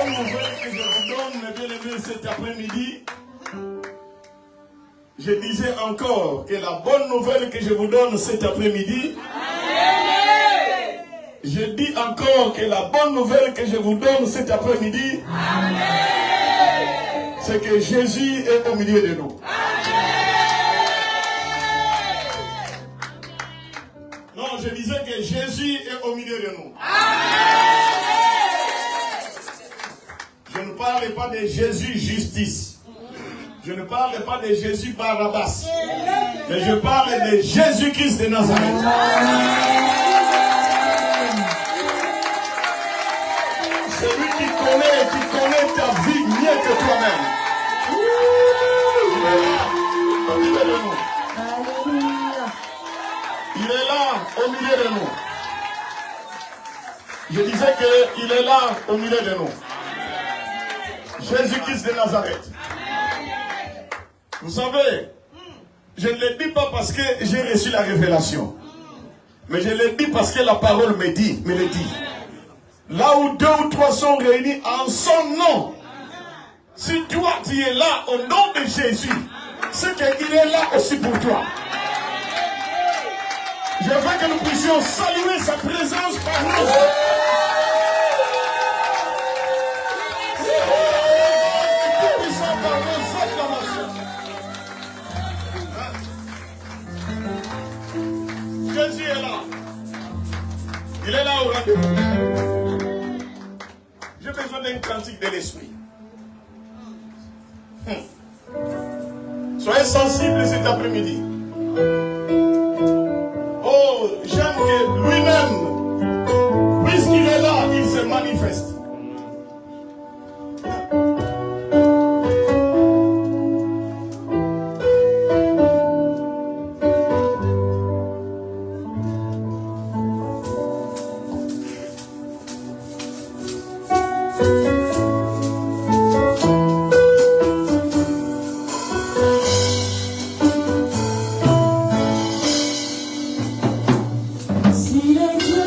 bonne nouvelle que je vous donne, mes bien-aimés, cet après-midi, je disais encore que la bonne nouvelle que je vous donne cet après-midi, je dis encore que la bonne nouvelle que je vous donne cet après-midi, c'est que Jésus est au milieu de nous. Non, je disais que Jésus est au milieu de nous. Je ne parle pas de Jésus justice. Je ne parle pas de Jésus Barabbas. Mais je parle de Jésus-Christ de Nazareth. Celui qui connaît ta vie mieux que toi-même. Il est là, au milieu de nous. Il est là, au milieu de nous. Je disais qu'il est là, au milieu de nous. Jésus-Christ de Nazareth. Vous savez, je ne le dis pas parce que j'ai reçu la révélation. Mais je le dis parce que la parole me le dit. Là où 2 ou 3 sont réunis en son nom. Si toi tu es là au nom de Jésus, c'est qu'il est là aussi pour toi. Je veux que nous puissions saluer sa présence par nous. Jésus est là. Il est là au rendez-vous. J'ai besoin d'un cantique de l'esprit. Soyez sensibles cet après-midi. Oh, j'aime que lui-même, puisqu'il est là, il se manifeste. Si les dieux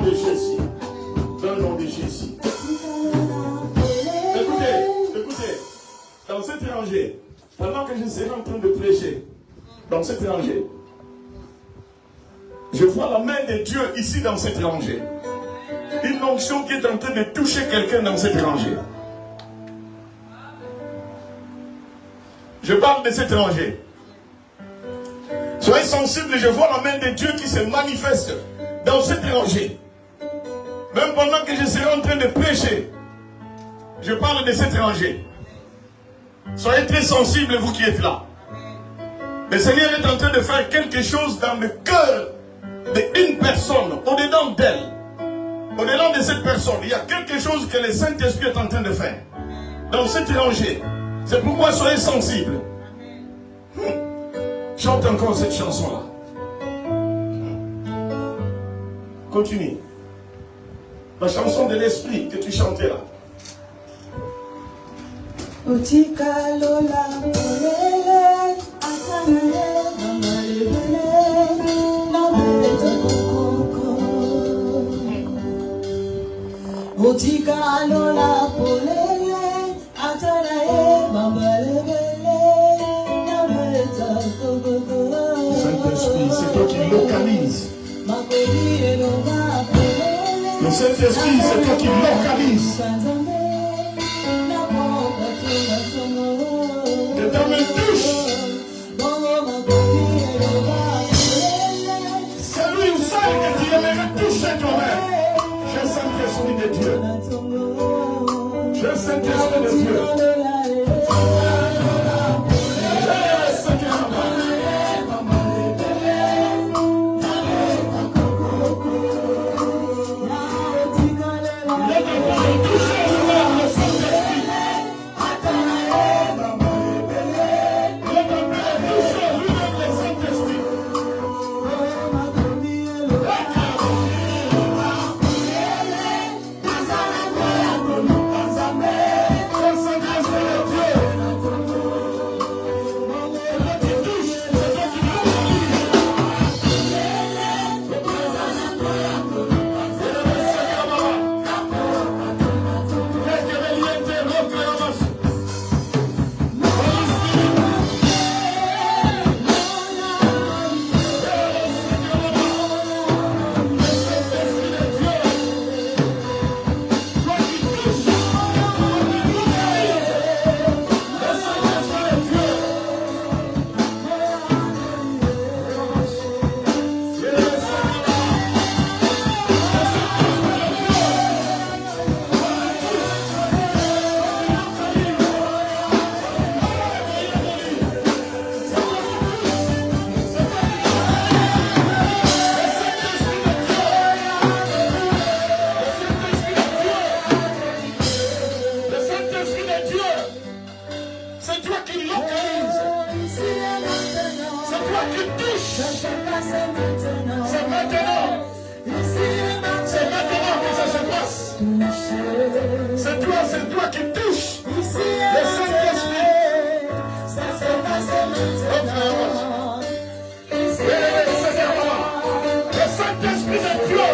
de Jésus. Dans le nom de Jésus. Écoutez, dans cet rangée, pendant que je serai en train de prêcher, dans cette rangée, je vois la main de Dieu ici dans cette rangée. Une onction qui est en train de toucher quelqu'un dans cette rangée. Je parle de cette rangée. Soyez sensibles, je vois la main de Dieu qui se manifeste dans cette rangée. Même pendant que je serai en train de prêcher, je parle de cette rangée. Soyez très sensibles, vous qui êtes là. Le Seigneur est en train de faire quelque chose dans le cœur d'une personne, au-dedans d'elle. Au-delà de cette personne, il y a quelque chose que le Saint-Esprit est en train de faire dans cette rangée. C'est pourquoi soyez sensibles. Chante encore cette chanson-là. Continue. La chanson de l'Esprit que tu chantais là. Saint-Esprit, c'est toi qui localises. Le Saint-Esprit, c'est toi qui localises. Que ta main touche. C'est lui seul que tu aimerais toucher toi-même. Je sens l'Esprit de Dieu. Je sens l'Esprit de Dieu. C'est toi qui touches. Le Saint-Esprit. Le Saint-Esprit de Dieu.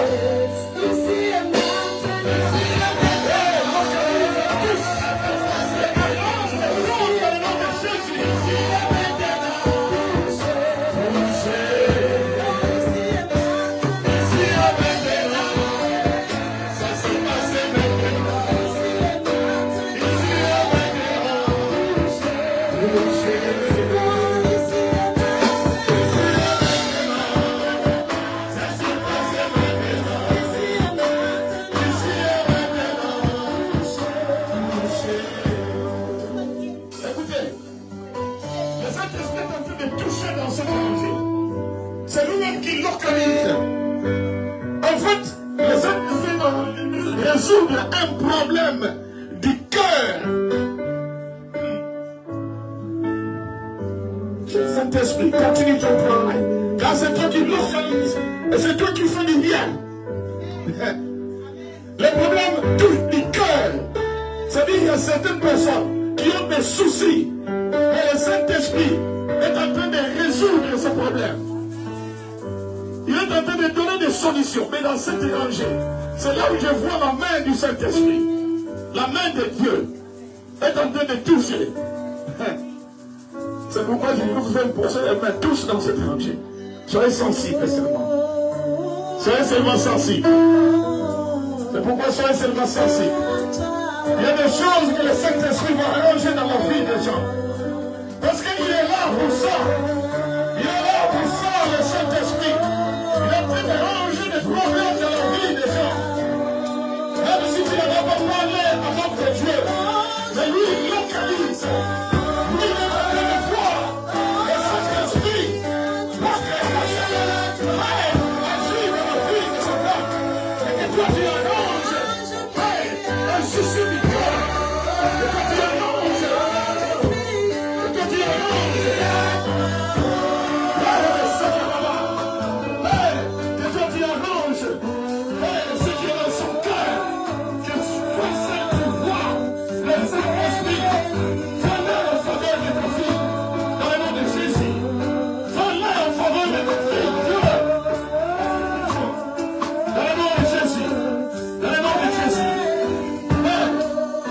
C'est lui-même qui localise. En fait, le Saint-Esprit va résoudre un problème du cœur. Saint-Esprit, continue ton travail. Car c'est toi qui localise. Et c'est toi qui fais du bien. Le problème du cœur. C'est-à-dire qu'il y a certaines personnes qui ont des soucis. Mais le Saint-Esprit est en train de résoudre ce problème. Il est est en train de donner des solutions. Mais dans cet évangile, c'est là où je vois la main du Saint-Esprit. La main de Dieu est en train de toucher. C'est pourquoi je vous fais pousser les mains tous dans cet évangile. Soyez sensibles seulement. Soyez seulement sensibles. C'est pourquoi soyez seulement sensibles. Il y a des choses que le Saint-Esprit va arranger dans la vie des gens. Parce qu'il est là pour ça. Il est là pour ça, le Saint-Esprit. Il est en train d'arranger des problèmes dans la vie des gens. Même si tu n'avais pas parlé à notre Dieu, mais lui, il localise. Lui, il est en train de voir le Saint-Esprit. Pour que la chaleur agit dans la vie de son peuple. Et que toi, tu arranges un souci du cœur. Et que tu arranges. Et que tu arranges. Que toi, tu arranges. Ce qui est dans son cœur. Que toi, seul, tu vois le Saint-Esprit. Fais-le en faveur de ta fille. Dans le nom de Jésus. Fais-le en faveur de ta fille. Dieu. Dans le nom de Jésus. Dans le nom de Jésus.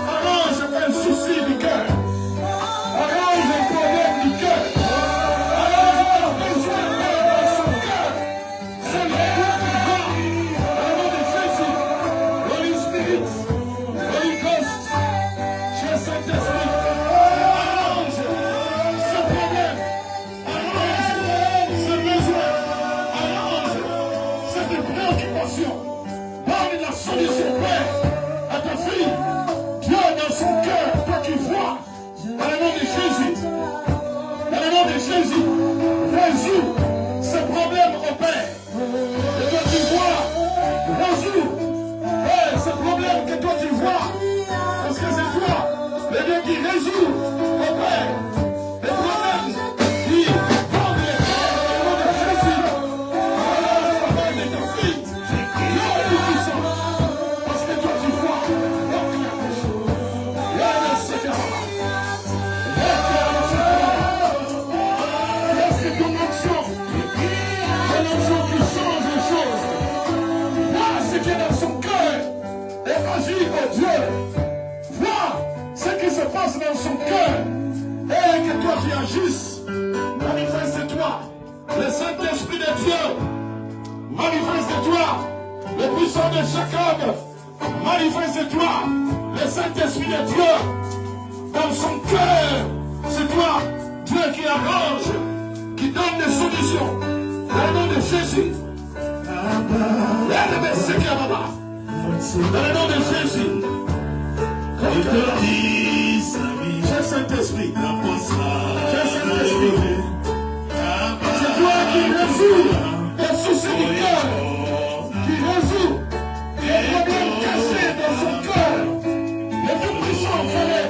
Arrange un souci du cœur. Arrange un problème du cœur. Arrange un besoin dans son cœur. C'est le Dieu qui va. Dans le nom de Jésus. Holy Spirit. Holy Ghost. Cher Saint-Esprit. Arrange ce problème. Arrange ce besoin. Arrange cette préoccupation. Donne la solution, Père, à ta fille. Dieu dans son cœur, toi qui vois, dans le nom de Jésus, dans le nom de Jésus, résous ce problème au Père. Et toi qui vois, résous ce problème que toi tu vois, parce que c'est toi, le Dieu qui résout au Père les problèmes qui vendent les cœurs dans le nom de Jésus. Voilà le de ta fille, Dieu Tout-Puissant, parce que toi tu vois, est-ce que ton action qui change les choses, vois ce qui est dans son cœur et agis au Dieu. Vois ce qui se passe dans son cœur et que toi tu agisses. Manifeste-toi, le Saint-Esprit de Dieu. Manifeste-toi, le puissant de Jacob. Manifeste-toi, le Saint-Esprit de Dieu. Dans son cœur, c'est toi, Dieu qui arrange, qui donne des solutions. Dans le nom de Jésus. Dans le nom de Jésus. Cher Saint-Esprit. Cher Saint-Esprit. C'est toi qui résous les soucis du cœur. Qui résout les problèmes cachés dans son cœur. Les plus puissants fallait.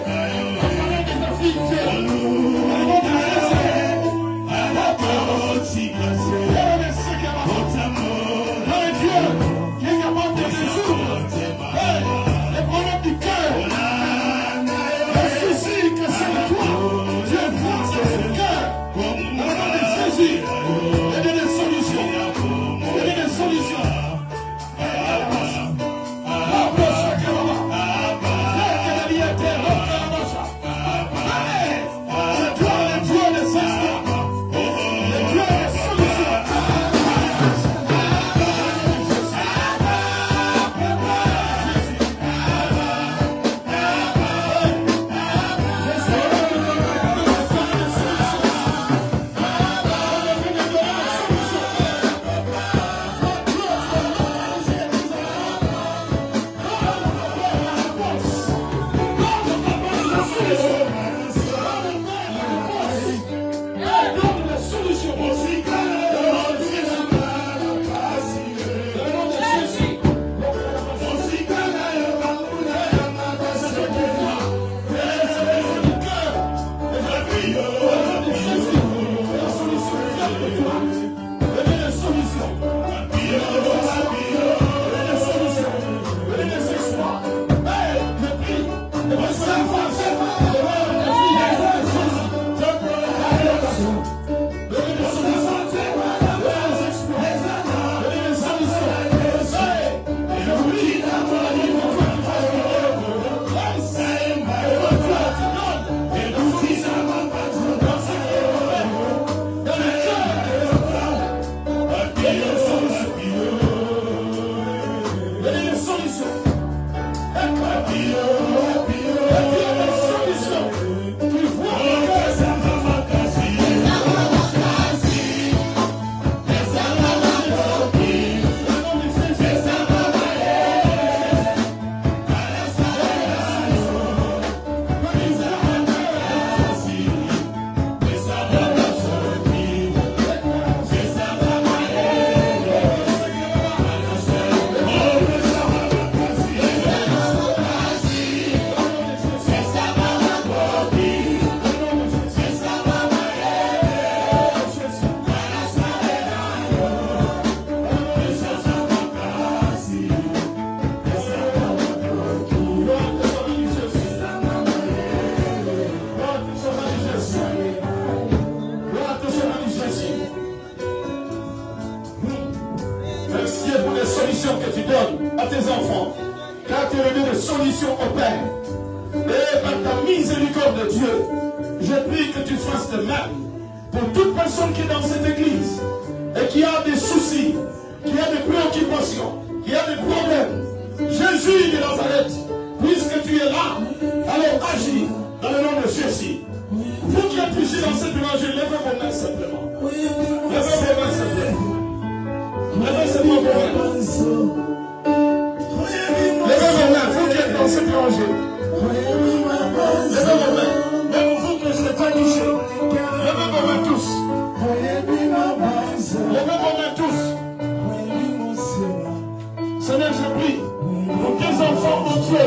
solution. Et toi, tu as des solutions. Tu vois que ça va m'accaser. Que tu donnes à tes enfants, car tu es donné des solutions au Père. Et par ta miséricorde de Dieu, je prie que tu fasses de même pour toute personne qui est dans cette église et qui a des soucis, qui a des préoccupations, qui a des problèmes. Jésus de Nazareth, puisque tu es là, alors agis dans le nom de Jésus. Vous qui êtes ici dans cette évangile, levez vos mains simplement. Levez vos mains simplement. Levez seulement vos mains. Levez vos mains, vous qui êtes dans cet évangile. Levez vos mains. Même vous qui ne serez pas touchés. Levez vos mains tous. Levez vos mains tous. Seigneur, je prie pour tes enfants, mon Dieu.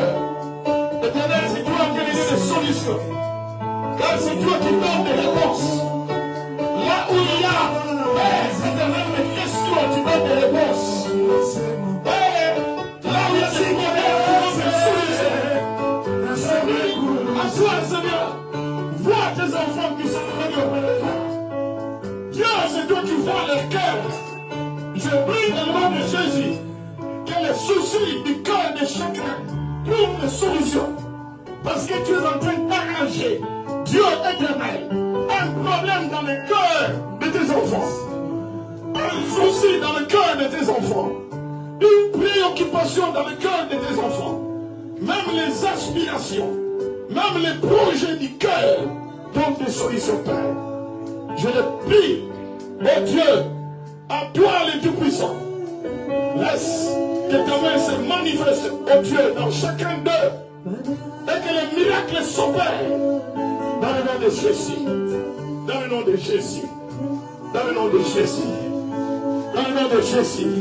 Éternel, c'est toi qui as des solutions. Car c'est toi qui donnes des réponses. Là où il y a, éternel, des questions, tu donnes des réponses. Là où il y a des problèmes, tu donnes des solutions. À toi, Seigneur, vois tes enfants qui sont venus auprès de toi. Dieu, c'est toi qui vois leur cœur. Je prie dans le nom de Jésus que les soucis du cœur de chacun trouvent des solutions. Parce que tu es en train d'arranger, Dieu éternel, un problème dans le cœur de tes enfants. Un souci dans le cœur de tes enfants. Une préoccupation dans le cœur de tes enfants. Même les aspirations, même les projets du cœur donnent des solutions, Père. Je le prie, ô Dieu, à toi le Tout-Puissant. Laisse que ta main se manifeste, ô Dieu, dans chacun d'eux. Et que les miracles s'opèrent dans le nom de Jésus. Dans le nom de Jésus. Dans le nom de Jésus. Dans le nom de Jésus.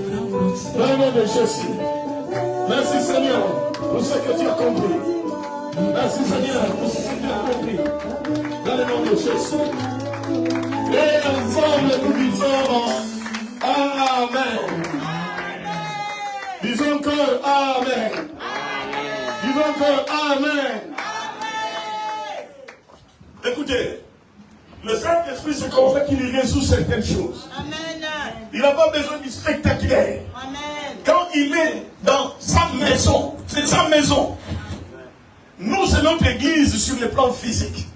Dans le nom de Jésus. Merci Seigneur pour ce que tu as compris. Merci Seigneur pour ce que tu as compris. Dans le nom de Jésus. Et ensemble nous disons Amen. Disons encore Amen. Disons encore Amen. Écoutez, le Saint-Esprit, c'est comme ça qu'il résout certaines choses. Amen. Il n'a pas besoin du spectaculaire. Amen. Quand il est dans sa maison, c'est sa maison. Nous, c'est notre église sur le plan physique.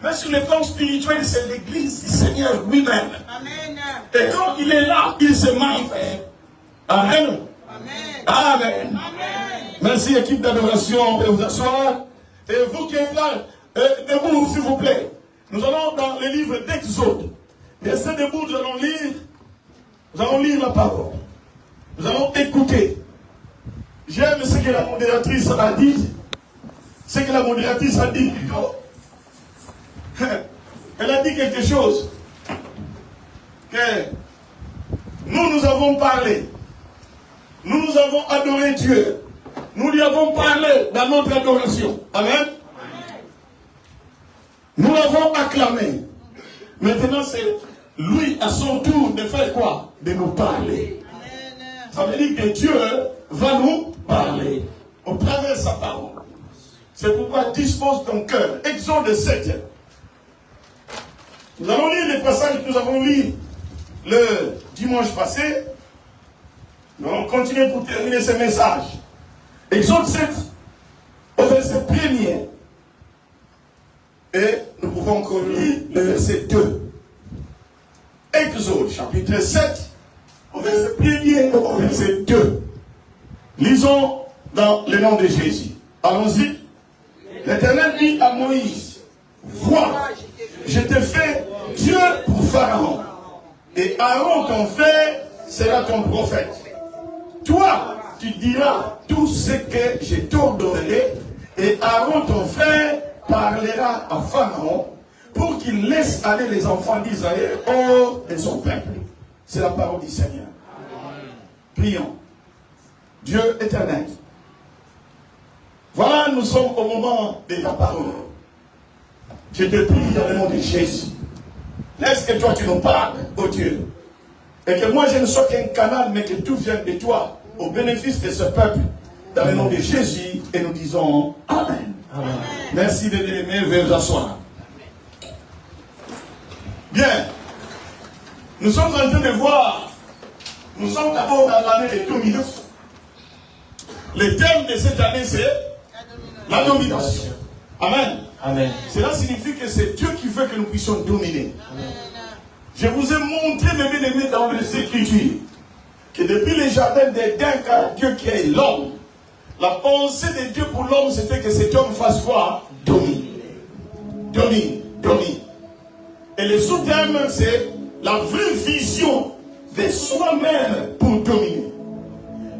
Mais sur le plan spirituel, c'est l'église du Seigneur lui-même. Amen. Et quand il est là, il se manifeste. Amen. Amen. Amen. Amen. Merci, équipe d'adoration, de vous asseoir. Et vous qui êtes là, debout, s'il vous plaît. Nous allons dans le livre d'Exode. Restez debout, nous allons lire la parole. Nous allons écouter. J'aime ce que la modératrice a dit. Ce que la modératrice a dit. Elle a dit quelque chose. Que nous avons parlé. Nous avons adoré Dieu. Nous lui avons parlé dans notre adoration. Amen. Nous l'avons acclamé. Maintenant, c'est lui à son tour de faire quoi? De nous parler. Ça veut dire que Dieu va nous parler au travers de sa parole. C'est pourquoi dispose ton cœur. Exode 7. Nous allons lire les passages que nous avons lus le dimanche passé. Nous allons continuer pour terminer ce message. Exode 7, au verset 1er. Et nous pouvons encore lire le verset 2. Exode, chapitre 7, au verset 1er au verset 2. Lisons dans le nom de Jésus. Allons-y. L'Éternel dit à Moïse, vois, je te fais Dieu pour Pharaon. Et Aaron, ton frère, sera ton prophète. Toi, tu diras tout ce que je t'ordonnerai. Et Aaron, ton frère, parlera à Pharaon pour qu'il laisse aller les enfants d'Israël hors de son peuple. C'est la parole du Seigneur. Prions. Dieu éternel. Voilà, nous sommes au moment de ta parole. Je te prie dans le nom de Jésus. Laisse que toi tu nous parles, ô Dieu. Et que moi je ne sois qu'un canal, mais que tout vienne de toi, au bénéfice de ce peuple. Dans le nom de Jésus, et nous disons Amen. Amen. Merci de l'aimer, veuillez vous asseoir. Bien. Nous sommes en train de voir, nous sommes d'abord dans l'année de domination. Le thème de cette année, c'est la domination. Amen. Amen. Cela signifie que c'est Dieu qui veut que nous puissions dominer. Amen. Je vous ai montré, mes bien-aimés, dans les Écritures, que depuis le jardin d'Éden, car Dieu qui est l'homme, la pensée de Dieu pour l'homme, c'était que cet homme fasse quoi? Domine. Domine. Domine. Et le sous-thème, c'est la vraie vision de soi-même pour dominer.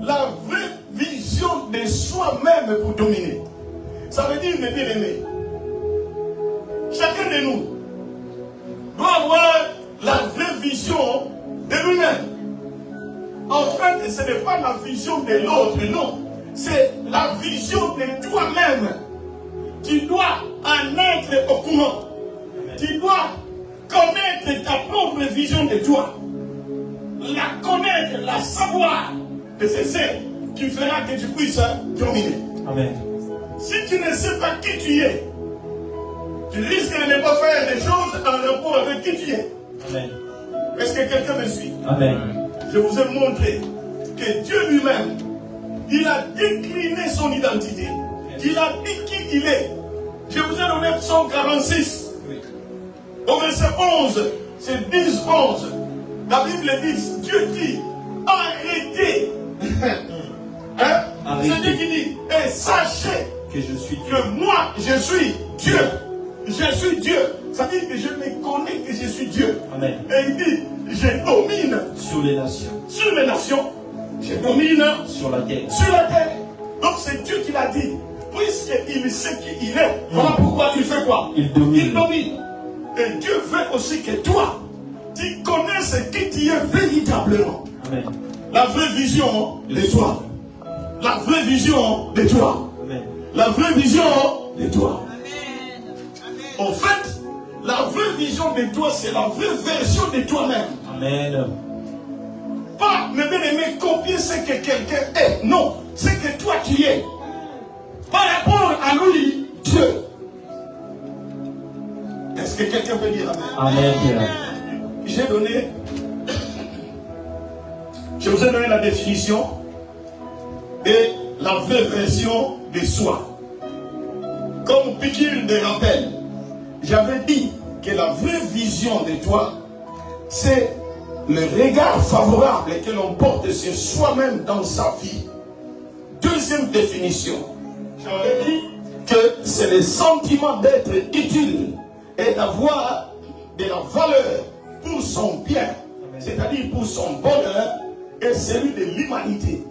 La vraie vision de soi-même pour dominer. Ça veut dire, mes bien-aimés, chacun de nous doit avoir la vraie vision de lui-même. En fait, ce n'est pas la vision de l'autre, non. C'est la vision de toi-même. Tu dois en être au courant. Tu dois connaître ta propre vision de toi. La connaître, la savoir. Et c'est ça qui fera que tu puisses dominer. Amen. Si tu ne sais pas qui tu es, tu risques de ne pas faire des choses en rapport avec qui tu es. Amen. Est-ce que quelqu'un me suit? Amen. Je vous ai montré que Dieu lui-même, il a décliné son identité. Il a dit qui il est. Je vous ai donné Psaume 46. Oui. Au verset 11, c'est 10, 11. La Bible dit, Dieu dit, arrêtez. Hein? C'est Dieu qui dit, et sachez que je suis Dieu. Que moi, je suis Dieu. Je suis Dieu. Ça dit que je me connais que je suis Dieu. Amen. Et il dit, je domine sur les nations. Sur les nations. Je domine sur la terre. Sur la terre. Donc c'est Dieu qui l'a dit. Puisqu'il sait qui il est. Voilà pourquoi il fait quoi? Il domine. Il domine. Et Dieu veut aussi que toi, tu connaisses qui tu es véritablement. Amen. La vraie vision de toi. La vraie vision de toi. Amen. La vraie vision de toi. En fait, la vraie vision de toi, c'est la vraie version de toi-même. Amen. Pas, mes bien-aimés, copier ce que quelqu'un est. Non, c'est que toi tu es. Par rapport à lui, Dieu. Est-ce que quelqu'un peut dire Amen? Amen. Je vous ai donné la définition et la vraie version de soi. Comme piqûre de rappel, j'avais dit que la vraie vision de toi, c'est le regard favorable que l'on porte sur soi-même dans sa vie. Deuxième définition, j'avais dit que c'est le sentiment d'être utile et d'avoir de la valeur pour son bien, c'est-à-dire pour son bonheur et celui de l'humanité.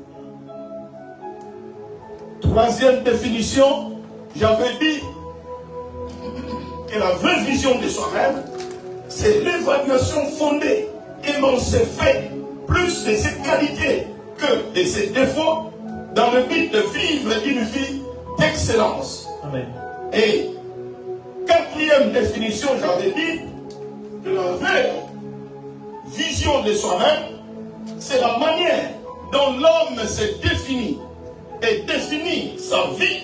Troisième définition, j'avais dit que la vraie vision de soi-même, c'est l'évaluation fondée que l'on s'est fait plus de ses qualités que de ses défauts dans le but de vivre une vie d'excellence. Amen. Et quatrième définition, j'avais dit que la vraie vision de soi-même, c'est la manière dont l'homme se définit et définit sa vie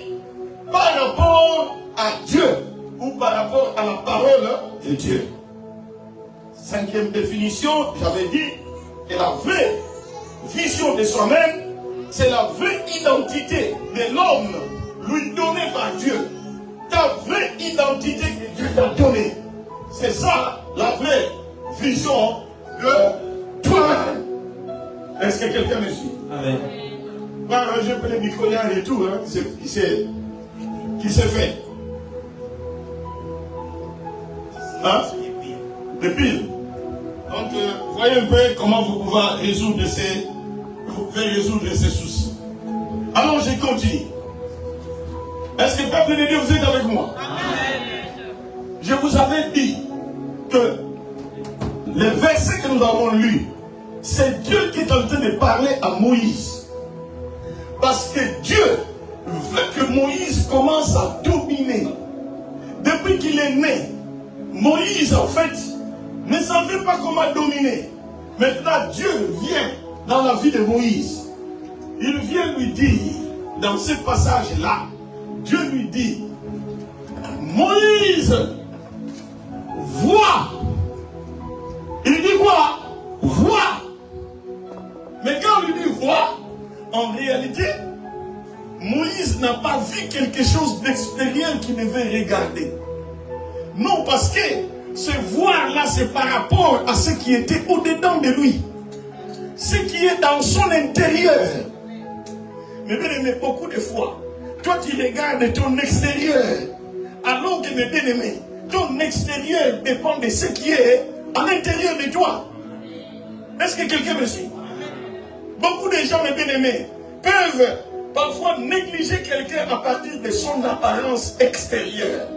par rapport à Dieu ou par rapport à la parole de Dieu. Cinquième définition, j'avais dit que la vraie vision de soi-même, c'est la vraie identité de l'homme lui donnée par Dieu. Ta vraie identité que Dieu t'a donnée. C'est ça la vraie vision de toi-même. Est-ce que quelqu'un me suit? Amen. va arranger pour les micro-yards et tout, hein, qui s'est fait. Hein? Des piles. Donc, voyez un peu comment vous pouvez résoudre ces soucis. Alors, je continue. Est-ce que peuple de Dieu, vous êtes avec moi? Je vous avais dit que les versets que nous avons lus, c'est Dieu qui est en train de parler à Moïse. Parce que Dieu veut que Moïse commence à dominer. Depuis qu'il est né, Moïse, en fait, ne savait pas comment dominer. Maintenant, Dieu vient dans la vie de Moïse. Il vient lui dire, dans ce passage-là, Dieu lui dit, Moïse, vois. Il dit quoi? Vois. Mais quand on lui dit vois, en réalité, Moïse n'a pas vu quelque chose d'extérieur qu'il devait regarder. Non, parce que ce voir-là, c'est par rapport à ce qui était au-dedans de lui. Ce qui est dans son intérieur. Mais bien aimé, beaucoup de fois, toi tu regardes ton extérieur, alors que mes bien-aimés, ton extérieur dépend de ce qui est à l'intérieur de toi. Est-ce que quelqu'un me suit? Beaucoup de gens, mes bien-aimés, peuvent parfois négliger quelqu'un à partir de son apparence extérieure.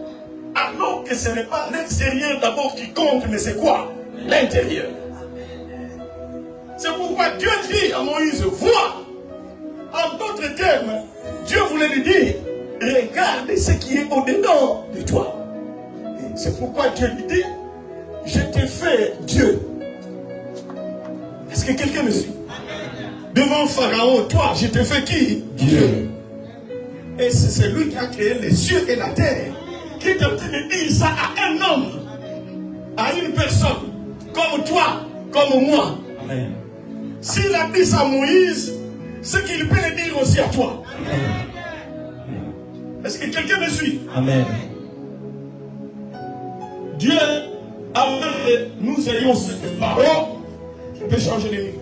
Alors que ce n'est pas l'extérieur d'abord qui compte, mais c'est quoi? L'intérieur. C'est pourquoi Dieu dit à Moïse, vois. En d'autres termes, Dieu voulait lui dire, regarde ce qui est au-dedans de toi. C'est pourquoi Dieu lui dit, je t'ai fait Dieu. Est-ce que quelqu'un me suit? Devant Pharaon, toi, je t'ai fait qui? Dieu. Et c'est lui qui a créé les cieux et la terre, qui est en train de dire ça à un homme, à une personne, comme toi, comme moi. Amen. S'il a dit ça à Moïse, c'est qu'il peut le dire aussi à toi. Amen. Est-ce que quelqu'un me suit? Amen. Dieu, avant que nous ayons cette parole, je peux changer les micros.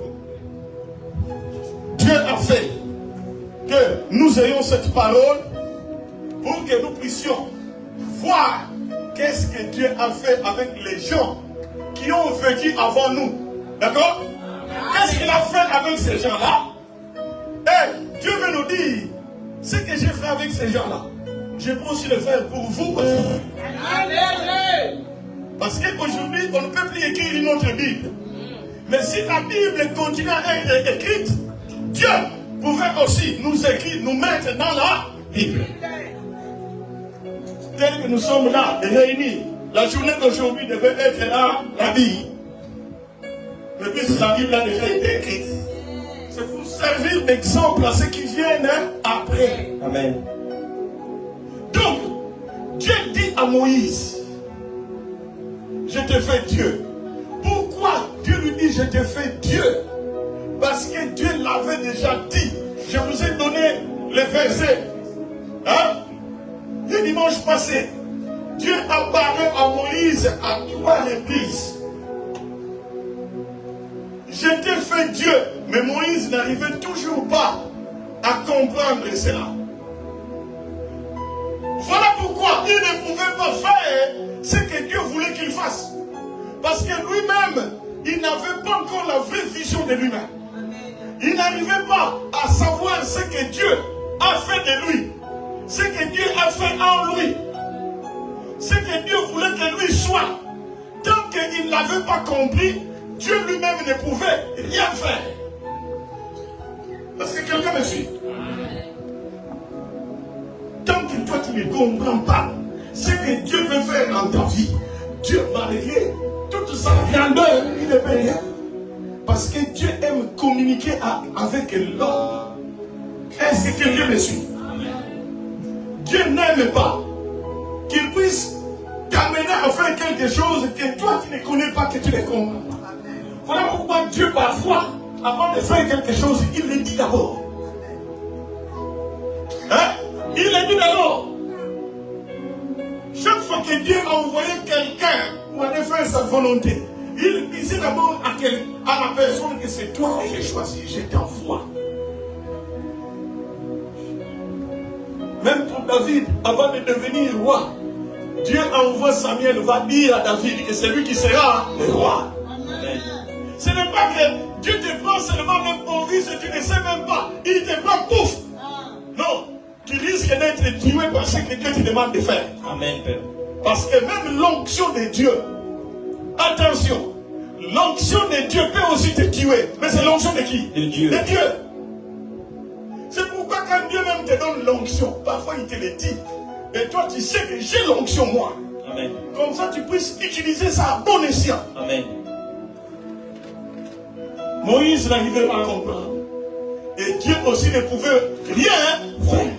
Dieu a fait que nous ayons cette parole pour que nous puissions voir qu'est-ce que Dieu a fait avec les gens qui ont vécu avant nous. D'accord? Qu'est-ce qu'il a fait avec ces gens-là? Et Dieu veut nous dire ce que j'ai fait avec ces gens-là. Je peux aussi le faire pour vous. Parce qu'aujourd'hui, on ne peut plus écrire une autre Bible. Mais si la Bible continue à être écrite, Dieu pouvait aussi nous écrire, nous mettre dans la Bible. Tel que nous sommes là, réunis, la journée d'aujourd'hui devait être là, la Bible. Mais puisque la Bible a déjà été écrite, c'est pour servir d'exemple à ceux qui viennent après. Amen. Donc, Dieu dit à Moïse, je te fais Dieu. Pourquoi Dieu lui dit je te fais Dieu? Parce que Dieu l'avait déjà dit. Je vous ai donné les versets. Hein? Le dimanche passé, Dieu a parlé à Moïse à 3 reprises. Je t'ai fait Dieu. Mais Moïse n'arrivait toujours pas à comprendre cela. Voilà pourquoi il ne pouvait pas faire ce que Dieu voulait qu'il fasse. Parce que lui-même, il n'avait pas encore la vraie vision de lui-même. Il n'arrivait pas à savoir ce que Dieu a fait de lui. Ce que Dieu a fait en lui. Ce que Dieu voulait que lui soit. Tant qu'il n'avait pas compris, Dieu lui-même ne pouvait rien faire. Parce que quelqu'un me suit. Tant que toi tu ne comprends pas ce que Dieu veut faire dans ta vie, Dieu va régler toute sa grandeur, il ne peut rien. Parce que Dieu aime communiquer avec l'homme. Est-ce que quelqu'un me suit? Dieu n'aime pas qu'il puisse t'amener à faire quelque chose que toi tu ne connais pas, que tu ne comprends pas. Voilà pourquoi Dieu parfois, avant de faire quelque chose, il le dit d'abord. Hein? Il le dit d'abord. Chaque fois que Dieu a envoyé quelqu'un pour aller faire sa volonté, il disait d'abord à la personne que c'est toi que j'ai choisi, je t'envoie. Même pour David, avant de devenir roi, Dieu envoie Samuel, va dire à David que c'est lui qui sera le roi. Amen. Ce n'est pas que Dieu te prend seulement l'improvis et tu ne sais même pas. Il te prend pouf. Non, tu risques d'être tué par ce que Dieu te demande de faire. Amen, Père. Parce que même l'onction de Dieu, attention, l'onction de Dieu peut aussi te tuer. Mais c'est l'onction de qui? De Dieu. De Dieu. C'est pourquoi quand Dieu même te donne l'onction, parfois il te le dit. Et toi tu sais que j'ai l'onction moi. Amen. Comme ça tu puisses utiliser ça à bon escient. Amen. Moïse n'arrivait pas à comprendre. Et Dieu aussi ne pouvait rien faire.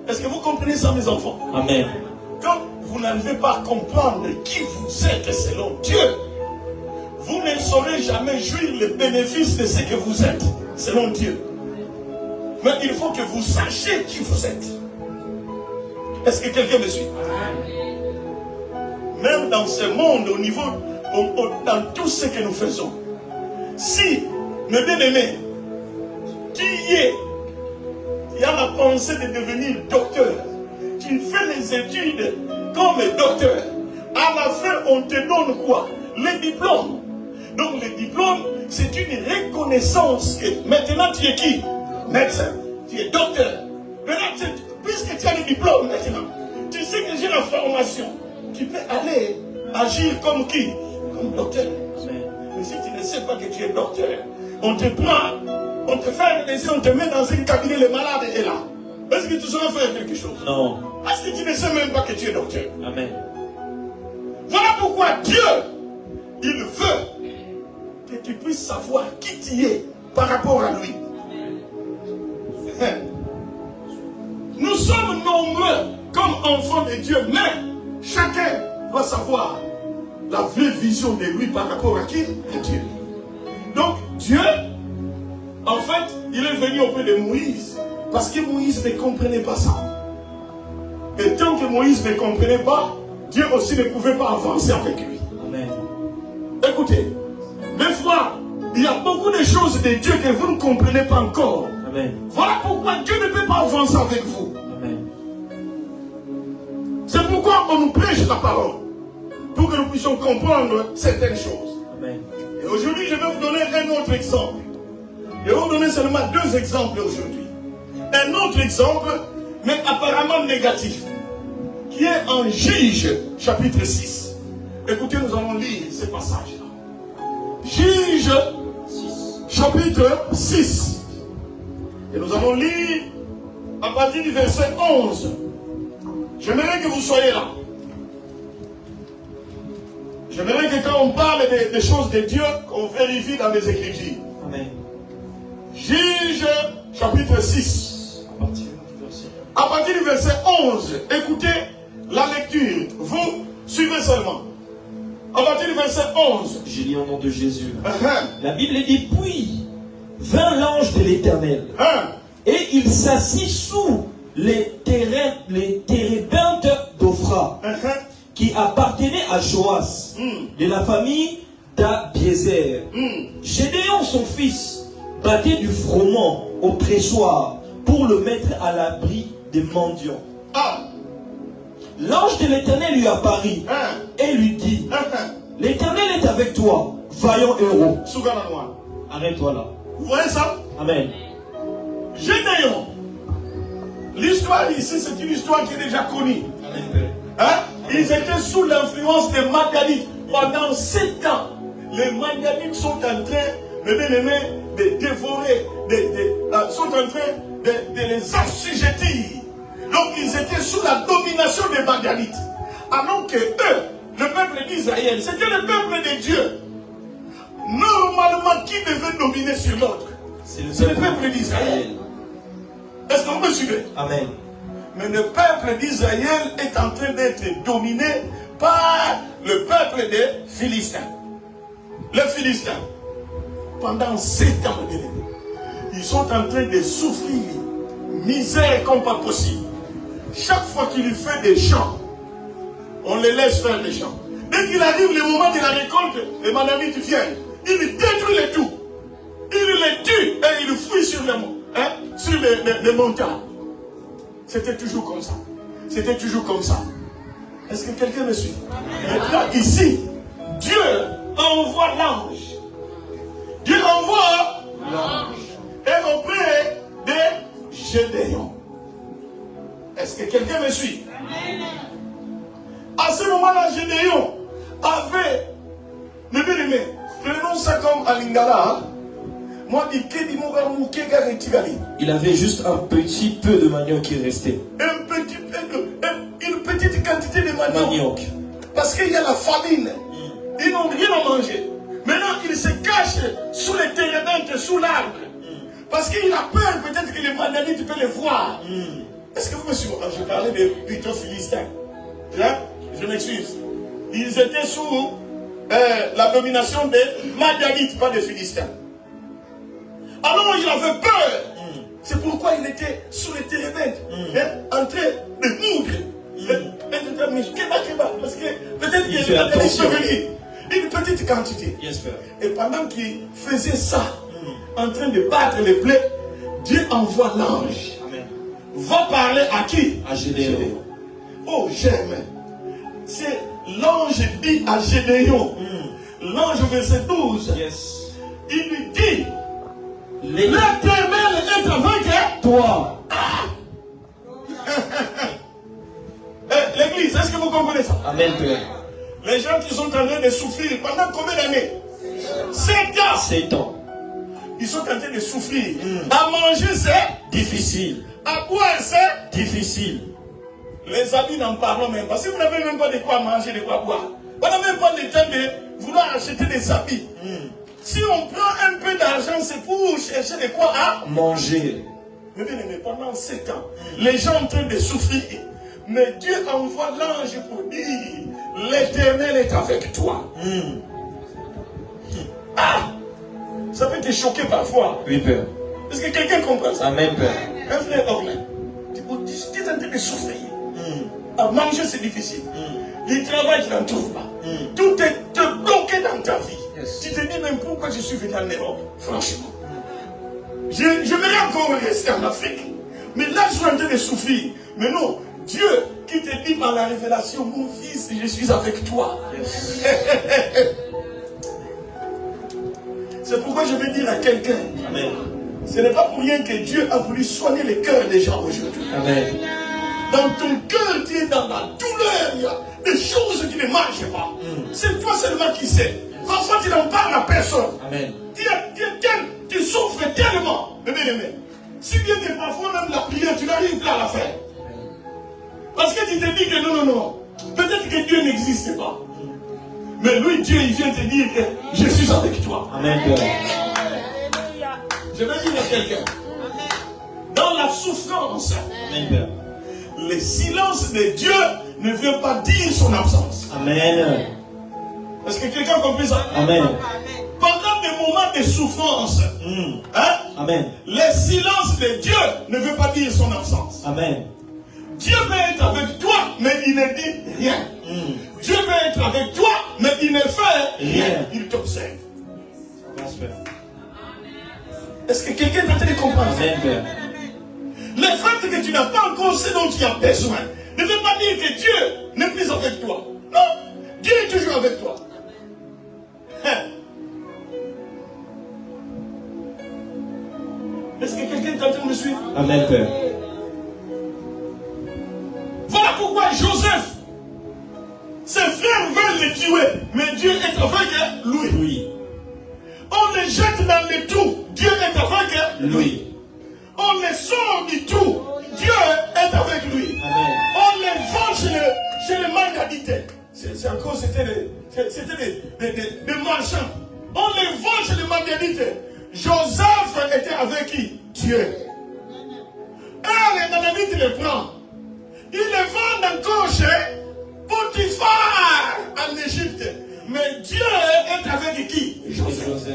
Est-ce que vous comprenez ça, mes enfants? Amen. Quand vous n'arrivez pas à comprendre qui vous êtes selon Dieu, vous ne saurez jamais jouir le bénéfice de ce que vous êtes selon Dieu. Mais il faut que vous sachiez qui vous êtes. Est-ce que quelqu'un me suit? Même dans ce monde, au niveau, dans tout ce que nous faisons, si, mes bien-aimés, qui a la pensée de devenir docteur, qui fait les études comme docteur, à la fin, on te donne quoi? Les diplômes. Donc, les diplômes, c'est une reconnaissance que maintenant tu es qui? Médecin. Tu es docteur. Maintenant, puisque tu as les diplômes maintenant, tu sais que j'ai la formation. Tu peux aller agir comme qui? Comme docteur. Mais si tu ne sais pas que tu es docteur, on te prend, on te fait un essai, on te met dans un cabinet, le malade est là. Est-ce que tu sauras faire quelque chose? Non. Est-ce que tu ne sais même pas que tu es docteur? Amen. Voilà pourquoi Dieu, il veut que tu puisses savoir qui tu es par rapport à lui. Nous sommes nombreux comme enfants de Dieu, mais chacun doit savoir la vraie vision de lui par rapport à qui? À Dieu. Donc Dieu, en fait, il est venu auprès de Moïse parce que Moïse ne comprenait pas ça. Et tant que Moïse ne comprenait pas, Dieu aussi ne pouvait pas avancer avec lui. Amen. Écoutez, des fois, il y a beaucoup de choses de Dieu que vous ne comprenez pas encore. Amen. Voilà pourquoi Dieu ne peut pas avancer avec vous. Amen. C'est pourquoi on nous prêche la parole, pour que nous puissions comprendre certaines choses. Amen. Et aujourd'hui, je vais vous donner un autre exemple. Je vais vous donner seulement 2 exemples aujourd'hui. Un autre exemple, mais apparemment négatif, qui est en Juge, chapitre 6. Écoutez, nous allons lire ce passage-là. Juge, chapitre 6. Et nous allons lire à partir du verset 11. J'aimerais que vous soyez là. J'aimerais que quand on parle des choses de Dieu, qu'on vérifie dans les Écritures. Amen. Juge, chapitre 6. À partir du verset 11, écoutez la lecture. Vous suivez seulement. À partir du verset 11. Je lis au nom de Jésus. La Bible dit, puis vint l'ange de l'Éternel. Et il s'assit sous les térébintes d'Ophra, qui appartenaient à Joas, de la famille d'Abiézer. Gédéon, son fils, battait du froment au pressoir pour le mettre à l'abri des mendiants. L'ange de l'Éternel lui apparut et lui dit, l'Éternel est avec toi, vaillant héros. Arrête-toi là. Vous voyez ça? Amen. Gédéon. L'histoire ici, c'est une histoire qui est déjà connue. Ils étaient sous l'influence des Madianites. Pendant 7 ans, les Madianites sont en train, de dévorer, sont en train de les assujettir. Donc ils étaient sous la domination des Madianites. Alors que eux, le peuple d'Israël, c'était le peuple de Dieu. Normalement, qui devait dominer sur l'autre? C'est le peuple d'Israël. Est-ce que vous me suivez? Amen. Mais le peuple d'Israël est en train d'être dominé par le peuple des Philistins. Les Philistins, pendant 7 ans, ils sont en train de souffrir, misère comme pas possible. Chaque fois qu'il lui fait des champs, on les laisse faire les champs. Dès qu'il arrive le moment de la récolte, les Madianites viennent. Il détruit les tout. Il les tue et il fouille sur les montagnes. C'était toujours comme ça. C'était toujours comme ça. Est-ce que quelqu'un me suit? Maintenant, ici, Dieu envoie l'ange. Dieu envoie l'ange. Et auprès de Gédéon. Est-ce que quelqu'un me suit? À ce moment-là, Gédéon avait, mes bien-aimés, prenons ça comme à Lingala. Il avait juste un petit peu de manioc qui restait. Une petite quantité de manioc. Parce qu'il y a la famine. Ils n'ont rien à manger. Maintenant, il se cache sous les térébintes, sous l'arbre. Parce qu'il a peur peut-être que les Madianites peuvent le voir. Est-ce que vous me suivez? Je parlais des plutôt philistins. Hein? Je m'excuse. Ils étaient sous la domination des Madianites, pas des Philistins. Alors il avait peur. C'est pourquoi il était sous les térébintes, en train de moudre. Parce que peut-être qu'il y avait une petite quantité. Et pendant qu'il faisait ça, en train de battre les plaies, Dieu envoie l'ange. Va parler à qui? À Gédéon. Oh, j'aime. C'est l'ange dit à Gédéon. L'ange verset 12. Il lui dit, l'Éternel est avec toi. L'église, est-ce que vous comprenez ça? Amen. Les gens qui sont en train de souffrir pendant combien d'années? 7 ans. 7 ans. Ils sont en train de souffrir. À manger, c'est difficile. À boire, c'est difficile. Les amis, n'en parlons même pas. Si vous n'avez même pas de quoi manger, de quoi boire, on n'a même pas le temps de vouloir acheter des habits. Si on prend un peu d'argent, c'est pour chercher de quoi à manger. Mais bien aimé, pendant 7 ans, les gens sont en train de souffrir. Mais Dieu envoie l'ange pour dire, l'Éternel est avec toi. Ça peut te choquer parfois. Oui, Père. Est-ce que quelqu'un comprend ça? Amen, Père. Un frère Orlin, tu es en train de souffrir. À manger, c'est difficile. Le travail, tu n'en trouves pas. Tout est bloqué dans ta vie. Tu te dis même pourquoi je suis venu en Europe. Franchement. J'aimerais encore rester en Afrique. Mais là, je suis en train de souffrir. Mais non, Dieu qui te dit par la révélation, mon fils, je suis avec toi. C'est pourquoi je vais dire à quelqu'un, ce n'est pas pour rien que Dieu a voulu soigner les cœurs des gens aujourd'hui. Amen. Dans ton cœur, tu es dans la douleur, il y a des choses qui ne marchent pas. C'est toi seulement qui sais. Parfois, tu n'en parles à personne. Amen. Tu souffres tellement. Mais bien aimé, si bien que parfois même la prière, tu n'arrives pas à la faire. Parce que tu te dis que non. Peut-être que Dieu n'existe pas. Mais lui, Dieu, il vient te dire que je suis avec toi. Amen. Je vais dire à quelqu'un. Dans la souffrance, Amen. le silence de Dieu ne veut pas dire son absence. Amen. Est-ce que quelqu'un comprend ça? Amen. Pendant des moments de souffrance, Amen. le silence de Dieu ne veut pas dire son absence. Amen. Dieu veut être avec toi, mais il ne dit rien. Dieu veut être avec toi, mais il ne fait rien. Il t'observe. Est-ce que quelqu'un est en train de comprendre ça? Amen. Le fait que tu n'as pas encore ce dont tu as besoin ne veut pas dire que Dieu n'est plus avec toi. Non, Dieu est toujours avec toi. Est-ce que quelqu'un est en train de me suivre? Amen, Père. Voilà pourquoi Joseph, ses frères veulent le tuer, mais Dieu est avec lui. Oui. On le jette dans le trou, Dieu est avec lui. On le sort du trou, Dieu est avec lui. Amen. On le vend chez les Margadites. C'est encore, c'était des marchands. On les vend chez les Margadites. Joseph était avec qui? Dieu. Et les Margadites le prennent. Ils le vendent encore chez Potiphar en Égypte. Mais Dieu est avec qui? Joseph.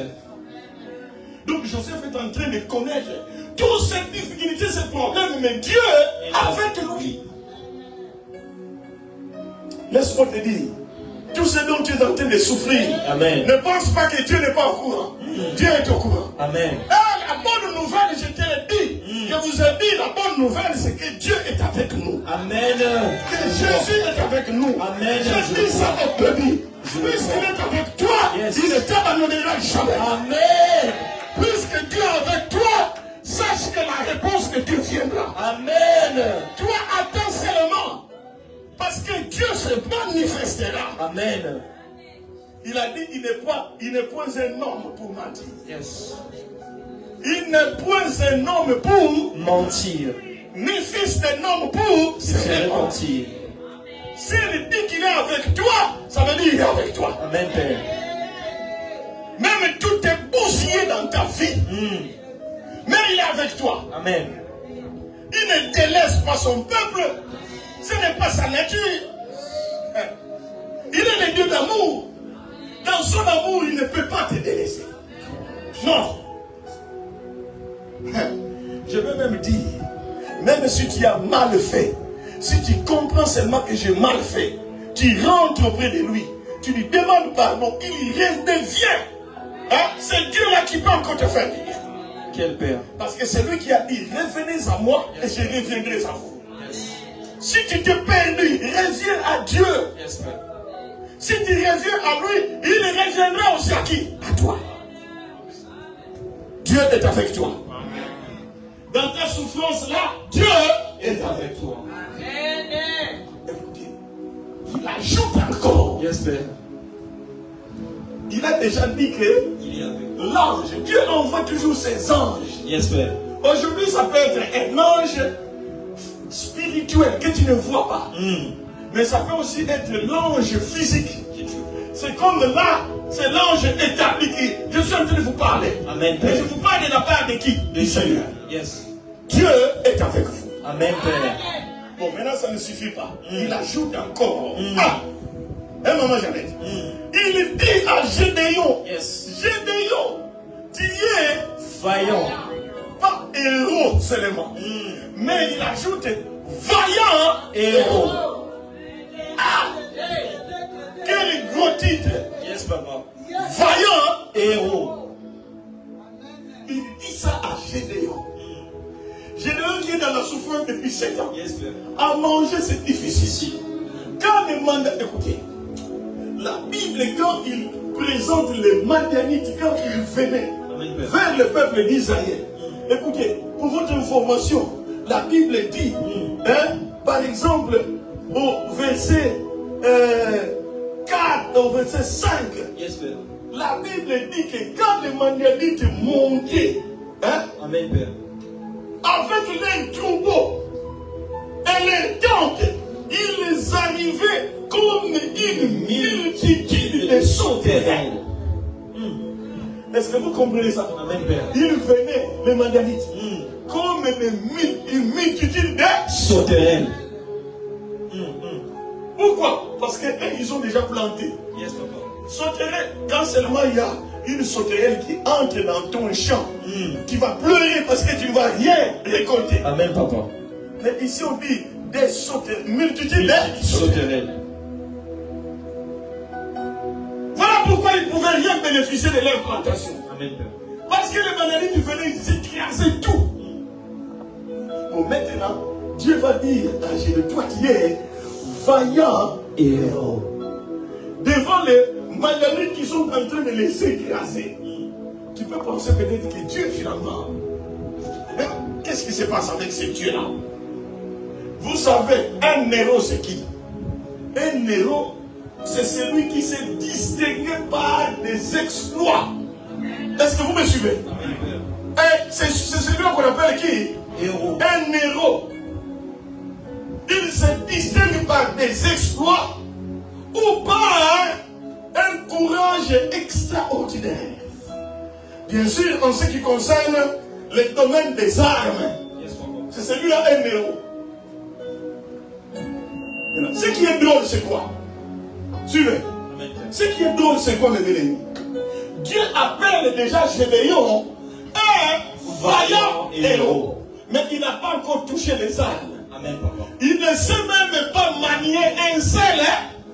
Donc Joseph est en train de connaître toutes ces difficultés, ces problèmes, mais Dieu est avec lui. Laisse-moi te dire, tout ce dont tu es en train de souffrir, Amen. Ne pense pas que Dieu n'est pas au courant. Dieu est au courant. Amen. Et la bonne nouvelle, je te l'ai dit, je vous ai dit, la bonne nouvelle, c'est que Dieu est avec Amen. Que Jésus est avec nous. Amen. Je dis ça au peuple. Puisqu'il est avec toi, il ne t'abandonnera jamais. Amen. Puisque Dieu est avec toi, sache que la réponse de Dieu viendra. Amen. Toi, attends seulement. Parce que Dieu se manifestera. Amen. Il a dit, il n'est point un homme pour mentir. Yes. Il n'est point un homme pour mentir. Ni fils d'un homme pour se faire mentir. S'il dit qu'il est avec toi, ça veut dire qu'il est avec toi. Amen, Père. Même tout est bousillé dans ta vie. Mais il est avec toi. Amen. Il ne délaisse pas son peuple. Ce n'est pas sa nature. Il est le Dieu d'amour. Dans son amour, il ne peut pas te délaisser. Non. Je veux même dire, même si tu as mal fait, si tu comprends seulement que j'ai mal fait, tu rentres auprès de lui, tu lui demandes pardon, il redevient. Hein? C'est Dieu là qui peut encore te faire dire. Quel Père. Parce que c'est lui qui a dit, revenez à moi et je reviendrai à vous. Yes. Si tu te perds, reviens à Dieu. Yes, Père. Si tu reviens à lui, il reviendra aussi à qui? À toi. Dieu est avec toi. Dans ta souffrance là, Dieu est avec toi. Écoutez, il ajoute encore. Yes, Père. Il a déjà dit que l'ange, Dieu envoie toujours ses anges. Yes, Père. Aujourd'hui, ça peut être un ange spirituel que tu ne vois pas. Mais ça peut aussi être l'ange physique. C'est comme là, c'est l'ange établi qui, je suis en train de vous parler. Amen, Mais Père. je vous parle de la part de qui? Du Seigneur. Yes. Dieu est avec vous. Amen, Père. Bon, maintenant ça ne suffit pas. Il ajoute encore. Ah! Un moment, Jeannette. Il dit à Gédéon. Yes. Gédéon, tu es vaillant. Pas héros seulement. Mais il ajoute vaillant héros. Ah! Quel gros titre. Yes, papa. Vaillant héros. Il dit ça à Gédéon. Gédéon qui est dans la souffrance depuis 7 ans. Yes, Père. À manger, c'est difficile. Quand les mandats, écoutez, la Bible, quand il présente les Madianites, quand ils venaient vers le peuple d'Israël, écoutez, pour votre information, la Bible dit, par exemple, au verset 4, au verset 5, yes, Père. la Bible dit que quand les Madianites montaient, Amen, Père. avec les troupeaux et les tentes, ils arrivaient comme une multitude de sauterelles. Est-ce que vous comprenez ça? Amen, Père. Ils venaient, les Madianites, comme une multitude de sauterelles. Pourquoi? Parce qu'ils ont déjà planté. Yes, papa. Sauterelle, quand seulement il y a une sauterelle qui entre dans ton champ, tu vas pleurer parce que tu ne vas rien récolter. Amen, papa. Mais ici on dit des sauterelles, multitude de sauterelles. Voilà pourquoi ils ne pouvaient rien bénéficier de leur plantation. Amen, Père. Parce que les Madianites venaient, ils écrasaient tout. Bon, maintenant, Dieu va dire à Gédéon, toi qui es vaillant héros. Devant les Madianites qui sont en train de les écraser, tu peux penser peut-être que Dieu finalement, qu'est-ce qui se passe avec ce Dieu-là? Vous savez, un héros c'est qui? Un héros, c'est celui qui s'est distingué par des exploits. Est-ce que vous me suivez? C'est celui-là qu'on appelle qui? Héros. Un héros. Il se distingue par des exploits ou par un courage extraordinaire. Bien sûr, en ce qui concerne le domaine des armes, c'est celui-là un héros. Ce qui est drôle, c'est quoi? Suivez. Ce qui est drôle, c'est quoi, mes bien-aimés? Dieu appelle déjà Gédéon un vaillant héros. Mais il n'a pas encore touché les armes. Amen, papa. Il ne sait même pas manier une seule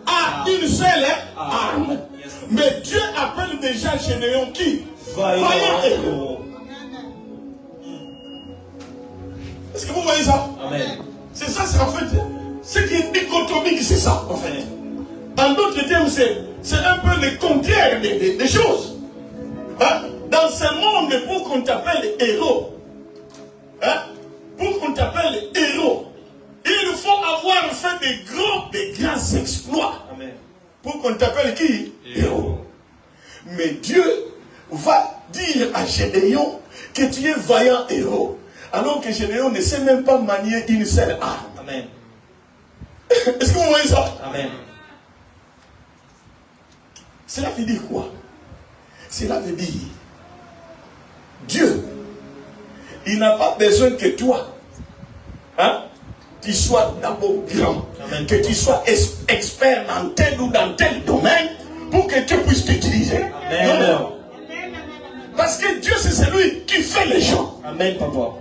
arme. Mais Dieu appelle déjà Gédéon qui? Vaillant héros. Est-ce que vous voyez ça? Amen. C'est ça, c'est en fait ça, en fait. En d'autres termes, c'est un peu le contraire des choses. Hein? Dans ce monde, pour qu'on t'appelle héros, hein? Pour qu'on t'appelle héros, il faut avoir fait des grands exploits. Amen. Pour qu'on t'appelle qui? Héros. Mais Dieu va dire à Gédéon que tu es vaillant héros. Alors que Gédéon ne sait même pas manier une seule arme. Amen. Est-ce que vous voyez ça? Amen. Cela veut dire quoi? Cela veut dire Dieu, il n'a pas besoin que toi, hein, tu sois d'abord grand. Amen. Que tu sois expert dans tel ou dans tel domaine pour que Dieu puisse t'utiliser. Amen. Non. Parce que Dieu, c'est celui qui fait les gens. Amen, papa.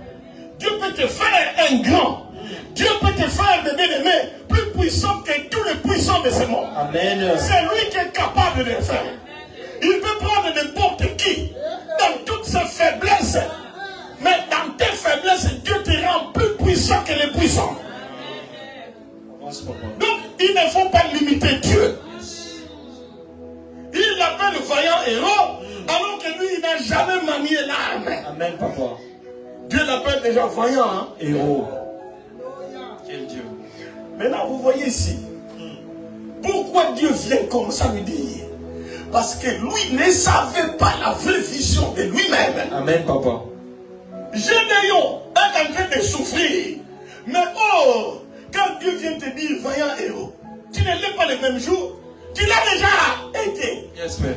Dieu peut te faire un grand. Dieu peut te faire des bien-aimés plus puissants que tous les puissants de ce monde. Amen. C'est lui qui est capable de le faire. Il peut prendre n'importe qui dans toutes ses faiblesses. Mais dans tes faiblesses, Dieu te rend plus puissant que les puissants. Donc, il ne faut pas limiter Dieu. Il l'appelle vaillant héros, alors que lui, il n'a jamais manié l'arme. Amen, papa. Dieu l'appelle déjà vaillant, hein? Héros. Quel Dieu. Maintenant, vous voyez ici, pourquoi Dieu vient comme ça lui dire? Parce que lui ne savait pas la vraie vision de lui-même. Amen, papa. Gédéon est en train de souffrir. Mais oh, quand Dieu vient te dire vaillant héros, tu ne l'es pas le même jour. Tu l'as déjà été. Yes, Père.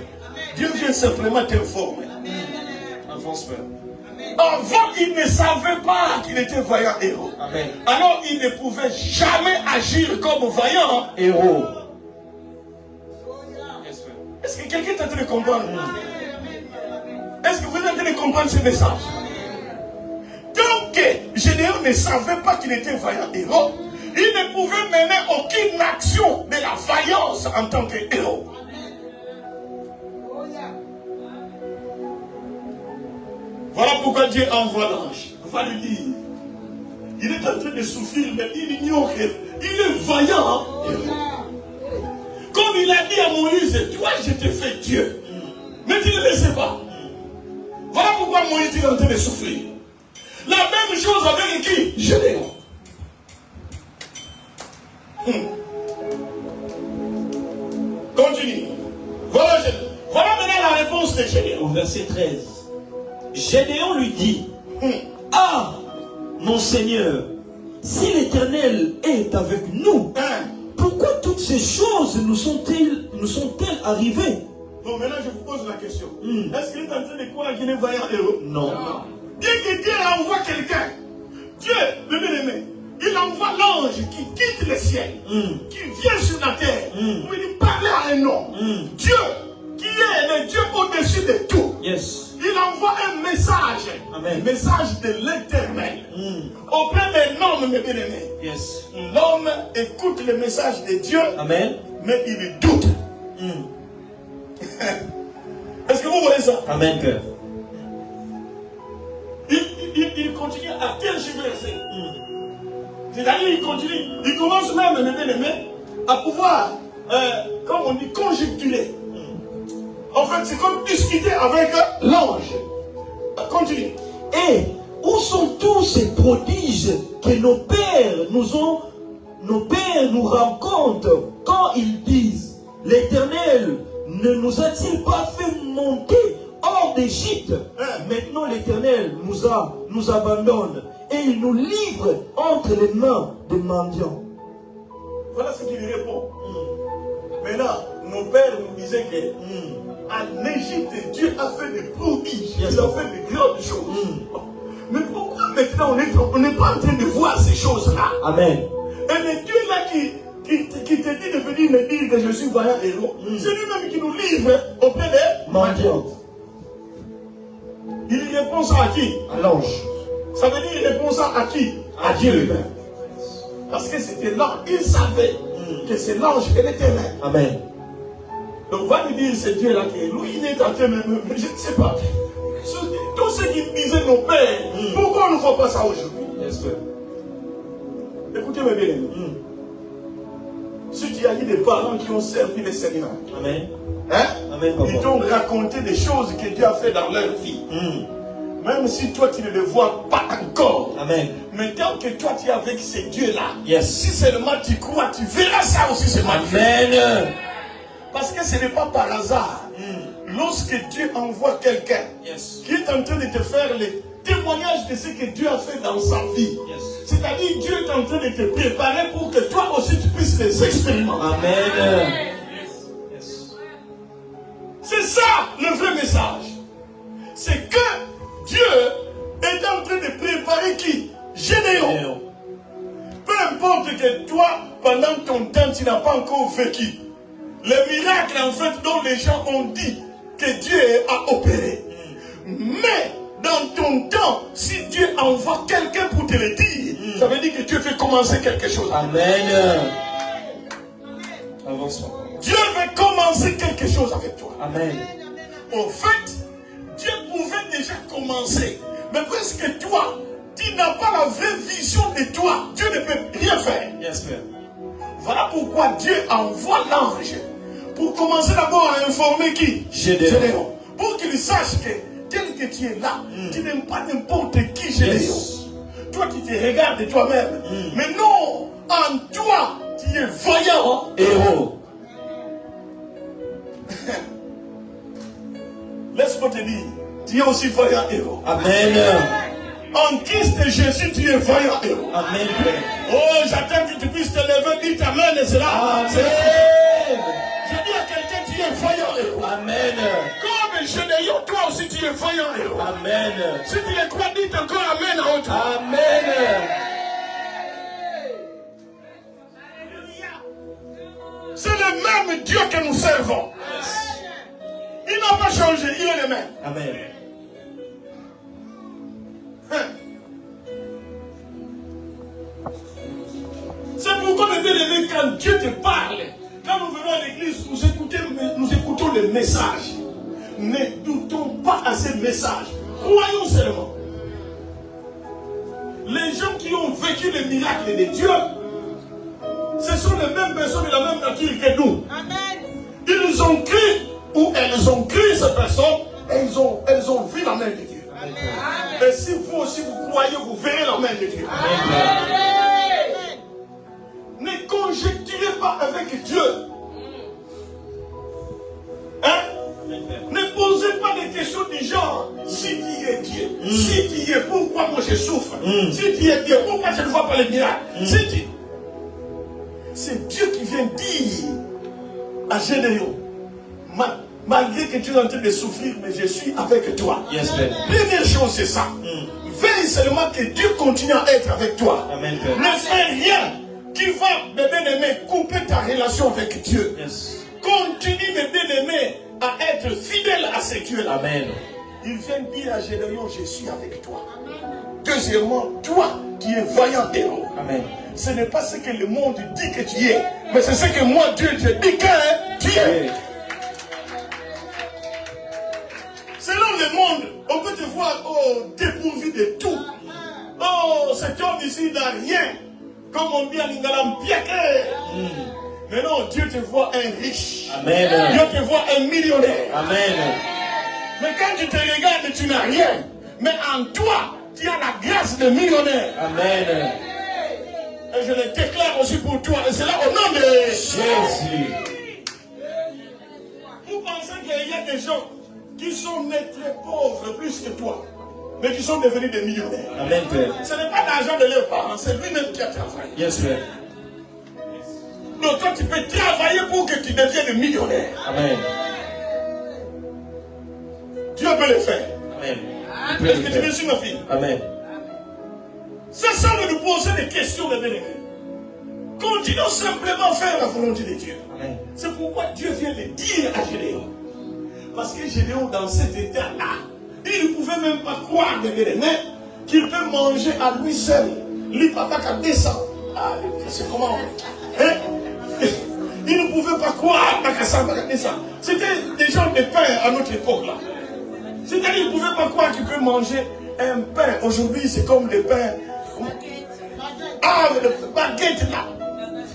Dieu vient simplement t'informer. Avance, Père. Avant, il ne savait pas qu'il était vaillant héros. Amen. Alors, il ne pouvait jamais agir comme vaillant héros. Yes, Père. Est-ce que quelqu'un est en train de comprendre? Est-ce que vous êtes en train de comprendre ce message? Donc, Gédéon ne savait pas qu'il était vaillant héros. Il ne pouvait mener aucune action de la vaillance en tant que héros. Voilà pourquoi Dieu envoie l'ange. Va lui dire. Il est en train de souffrir, mais il ignore qu'il est vaillant. Comme il a dit à Moïse, toi je te fais Dieu. Mais tu ne le sais pas. Voilà pourquoi Moïse est en train de souffrir. La même chose avec qui? Gédéon. Continue. Voilà maintenant la réponse de Gédéon. Au verset 13. Gédéon lui dit, ah, mon Seigneur, si l'Éternel est avec nous, pourquoi toutes ces choses nous sont-elles arrivées? Bon, maintenant je vous pose la question. Est-ce qu'il est en train de croire qu'il est vaillant héros? Non. Bien que Dieu envoie quelqu'un, Dieu, le bien-aimé, il envoie l'ange qui quitte le ciel, qui vient sur la terre, pour lui parler à un homme. Dieu, qui est le Dieu au-dessus de tout. Yes. Il envoie un message, Amen. Un message de l'Éternel, auprès d'un homme, mes bien-aimés. Yes. L'homme écoute le message de Dieu, Amen. mais il doute. Est-ce que vous voyez ça? Amen, Père. Il continue à tergiverser. C'est-à-dire, il commence même, mes bien-aimés, à pouvoir, comme on dit, conjecturer. En fait, c'est comme discuter avec l'ange. Continue. Et où sont tous ces prodiges que nos pères nous racontent quand ils disent, l'Éternel ne nous a-t-il pas fait monter hors d'Égypte? Maintenant l'Éternel nous abandonne et il nous livre entre les mains des mendiants. Voilà ce qu'il répond. Maintenant, nos pères nous disaient que en Égypte, Dieu a fait des prodiges, il a fait de grandes choses. Mais pourquoi maintenant on n'est pas en train de voir ces choses-là? Amen. Et le Dieu là qui te dit de venir me dire que je suis vaillant héros, c'est lui-même qui nous livre auprès des mendiants. Il répond ça à qui? À l'ange. Ça veut dire il répond ça à qui? À Dieu lui-même. Parce que c'était l'ange, il savait que c'est l'ange de l'Éternel. Amen. Donc va lui dire ce Dieu-là que lui il est en train de je ne sais pas. Tout ce qu'ils disaient nos pères, pourquoi on ne voit pas ça aujourd'hui? Yes, sir. Écoutez mes bien-aimés. Si tu as eu des parents qui ont servi le Seigneur, Amen. hein? Amen, papa. Ils t'ont raconté des choses que Dieu a fait dans leur vie. Même si toi tu ne le vois pas encore. Amen. Mais tant que toi tu es avec ce Dieu-là, Yes. si seulement tu crois, tu verras ça aussi se manifester. Amen. Parce que ce n'est pas par hasard. Lorsque Dieu envoie quelqu'un Yes. qui est en train de te faire le témoignage de ce que Dieu a fait dans sa vie, Yes. c'est-à-dire Dieu est en train de te préparer pour que toi aussi tu puisses les expérimenter. Amen. Yes. C'est ça le vrai message. C'est que Dieu est en train de préparer qui? Gédéon. Peu importe que toi, pendant ton temps, tu n'as pas encore vécu les miracles en fait dont les gens ont dit que Dieu a opéré. Mais dans ton temps, si Dieu envoie quelqu'un pour te le dire, ça veut dire que Dieu fait commencer quelque chose. Amen. Avançons. Dieu veut commencer quelque chose avec toi. Amen. En fait, Dieu pouvait déjà commencer. Mais parce que toi, tu n'as pas la vraie vision de toi, Dieu ne peut rien faire. Yes, Père. Voilà pourquoi Dieu envoie l'ange pour commencer d'abord à informer qui? Gédéon. Pour qu'il sache que tel que tu es là, tu n'aimes pas n'importe qui, Gédéon. Yes. Toi, tu te regardes toi-même. Mais non, en toi, tu es vaillant. Héros. Laisse-moi te dire, tu es aussi vaillant héros. Amen. En Christ Jésus, tu es vaillant héros. Amen, Père. Oh, j'attends que tu puisses te lever, dire Amen et cela. Amen. Je dis à quelqu'un, tu es vaillant héros. Amen. Comme Gédéon, toi aussi tu es vaillant héros. Amen. Si tu le crois, dites encore Amen à autre. Amen. C'est le même Dieu que nous servons. Il n'a pas changé, il est le même. Amen. C'est pourquoi, mes bien-aimés, quand Dieu te parle, quand nous venons à l'église, nous écoutons le message. Ne doutons pas à ces messages. Croyons seulement. Les gens qui ont vécu les miracles de Dieu, ce sont les mêmes personnes de la même nature que nous. Amen. Ils ont cru, ou elles ont cru ces personnes, et elles ont vu la main de Dieu. Amen. Et si vous aussi vous croyez, vous verrez la main de Dieu. Amen. Ne conjecturez pas avec Dieu. Hein? Ne posez pas des questions du genre, si tu es Dieu, si tu es, pourquoi moi je souffre? Si tu es Dieu, pourquoi je ne vois pas les miracles? Si tu... C'est Dieu qui vient dire à Gédéon, malgré que tu es en train de souffrir, mais je suis avec toi. Yes, Père. Première chose, c'est ça. Veille seulement que Dieu continue à être avec toi. Amen, Père. Ne fais rien qui va, mes bien-aimés, couper ta relation avec Dieu. Yes. Continue, mes bien-aimés, à être fidèle à ce Dieu-là. Amen. Il vient dire à Gédéon, je suis avec toi. Deuxièmement, toi qui es vaillant héros. Amen. Ce n'est pas ce que le monde dit que tu es, mais c'est ce que moi, Dieu, je dis que tu es. Selon le monde, on peut te voir dépourvu de tout. Oh, cet homme ici n'a rien. Comme on dit à Lingalam, piaqué. Mais non, Dieu te voit un riche. Amen. Dieu te voit un millionnaire. Amen. Mais quand tu te regardes, tu n'as rien. Mais en toi, tu as la grâce de millionnaire. Amen. Et je le déclare aussi pour toi. Et c'est là au nom de Jésus. Vous pensez qu'il y a des gens qui sont nés très pauvres plus que toi, mais qui sont devenus des millionnaires. Amen, Père. Ce n'est pas l'argent de leurs parents, c'est lui-même qui a travaillé. Yes, Père. Donc toi, tu peux travailler pour que tu deviennes millionnaire. Amen. Dieu peut le faire. Amen. Il peut Est-ce le que tu me faire. suis, ma fille? Amen. C'est ça de nous poser des questions, mes bien-aimés. Continuons simplement à faire la volonté de Dieu. Amen. C'est pourquoi Dieu vient le dire à Gédéon. Parce que Gédéon, dans cet état-là, il ne pouvait même pas croire, mes bien-aimés, qu'il peut manger à lui seul. Lui, papa, qui descend. Ah, c'est comment? Hein? Il ne pouvait pas croire que descend. C'était des gens de pain à notre époque, là. C'est-à-dire qu'il ne pouvait pas croire qu'il peut manger un pain. Aujourd'hui, c'est comme des pains. Ah, le baguette là.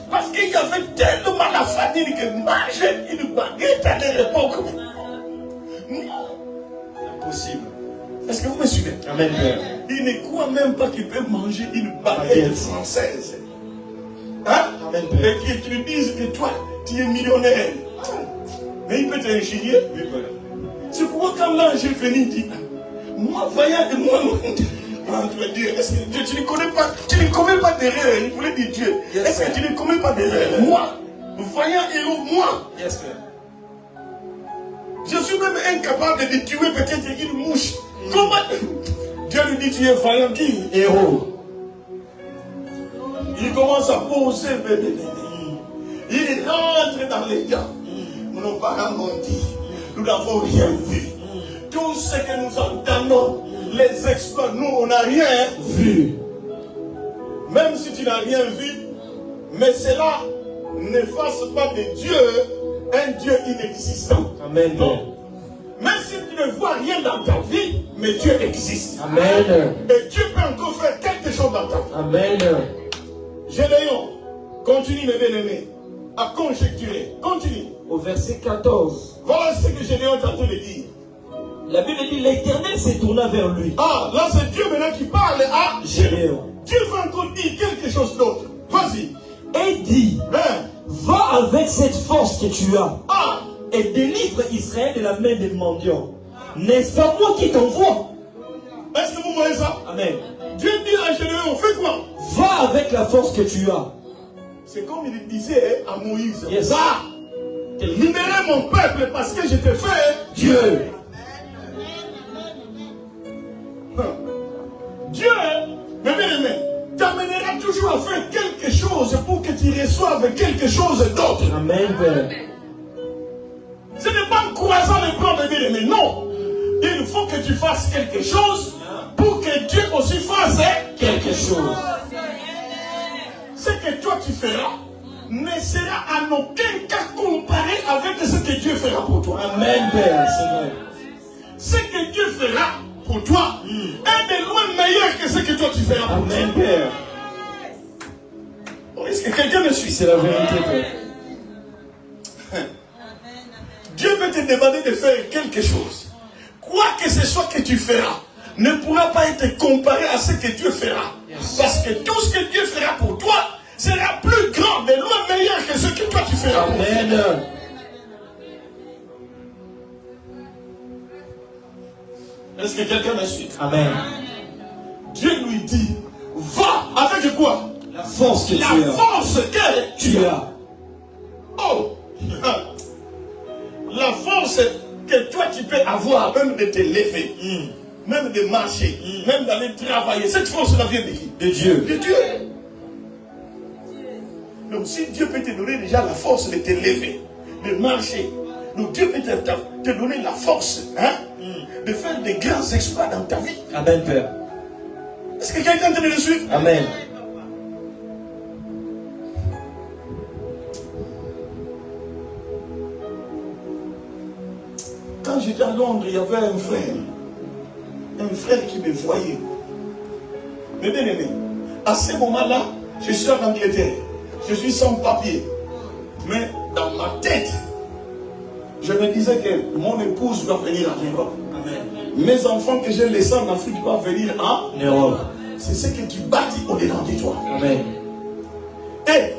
Parce qu'il y avait tellement la famille que manger une baguette à leur époque. Non. Impossible. Est-ce que vous me suivez? Amen, Père. Il ne croit même pas qu'il peut manger une baguette française. Hein? Amen, Père. Et que tu lui dises que toi, tu es millionnaire. Mais il peut t'ingénier. Oui, Père. C'est pourquoi quand l'ange est venu, il dit, moi, vaillant et moi, ah, tu vas dire, est-ce que Dieu, tu ne commets pas d'erreur? Il voulait dire Dieu. Yes, est-ce que sir. tu ne commets pas d'erreur? Moi, vaillant héros, moi. Yes, Père. Je suis même incapable de tuer peut-être une mouche. Comment Dieu lui dit, tu es vaillant qui? Héros. Il commence à poser, bébé. Il rentre dans les gars. Nos parents m'ont dit, nous n'avons rien vu. Tout ce que nous entendons, les experts, nous, on n'a rien vu. Même si tu n'as rien vu, mais cela ne fasse pas de Dieu un Dieu inexistant. Amen, Père. Même si tu ne vois rien dans ta vie, mais Dieu existe. Amen. Et Dieu peut encore faire quelque chose dans ta vie. Amen. Gédéon, continue mes bien-aimés, à conjecturer. Continue. Au verset 14, Voilà ce que Gédéon est en train de dire. la Bible dit, l'Éternel s'est tourné vers lui. Ah, là c'est Dieu maintenant qui parle à Gédéon. Dieu va encore dire quelque chose d'autre. Vas-y. Et dit, Hein? va avec cette force que tu as Ah, et délivre Israël de la main des mendiants. N'est-ce pas moi qui t'envoie? est-ce que vous voyez ça? Amen. Dieu dit à Gédéon, fais quoi? Va avec la force que tu as. C'est comme il disait à Moïse. Yes. Va, libérer mon peuple parce que je te fais Dieu. Dieu, mes bien-aimés, t'amènera toujours à faire quelque chose pour que tu reçoives quelque chose d'autre. Amen, Père. Ce n'est pas en croisant les bras, mes bien-aimés, non. Il faut que tu fasses quelque chose pour que Dieu aussi fasse Quelque chose. ce que toi tu feras ne sera en aucun cas comparé avec ce que Dieu fera pour toi. Amen, Père. C'est vrai. Ce que Dieu fera pour toi est de loin meilleur que ce que toi tu feras pour toi. Amen, Père. Oh, est-ce que quelqu'un me suit? C'est la vérité, Père. Dieu peut te demander de faire quelque chose. Quoi que ce soit que tu feras ne pourra pas être comparé à ce que Dieu fera. Yes. Parce que tout ce que Dieu fera pour toi sera plus grand, de loin meilleur que ce que toi tu feras pour toi. Amen. Est-ce que quelqu'un me suit? Amen. Dieu lui dit, va avec quoi? La force que tu La as. force que Tu as. Oh! La force que toi tu peux avoir, même de te lever, même de marcher, même d'aller travailler, cette force-là vient de qui? De Dieu. De Dieu. Donc si Dieu peut te donner déjà la force de te lever, de marcher, donc Dieu peut te donner la force de faire des grands exploits dans ta vie. Amen, Père. Est-ce que quelqu'un est en train de le suivre? Amen. Quand j'étais à Londres, il y avait un frère qui me voyait. Mais bien aimé, à ce moment-là, je suis en Angleterre, je suis sans papier. Mais dans ma tête, je me disais que mon épouse doit venir en Europe. Amen. Mes enfants que j'ai laissés en Afrique doivent venir en Europe. C'est ce que tu bâtis au-dedans de toi. Amen. Et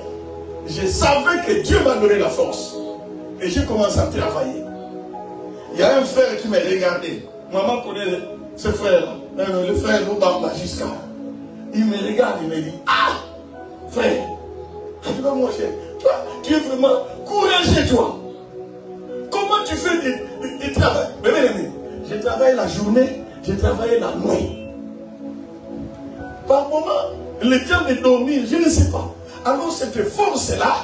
je savais que Dieu m'a donné la force. Et j'ai commencé à travailler. Il y a un frère qui m'a regardé. Maman connaît ce frère, le frère Lobamba jusqu'à. Il me regarde, il me dit, ah, frère, tu vas mon cher, toi, tu es vraiment courageux, toi. Comment tu fais du travail? Mais bien aimé, je travaille la journée, je travaille la nuit. Par moment, le temps de dormir, je ne sais pas. Alors cette force-là,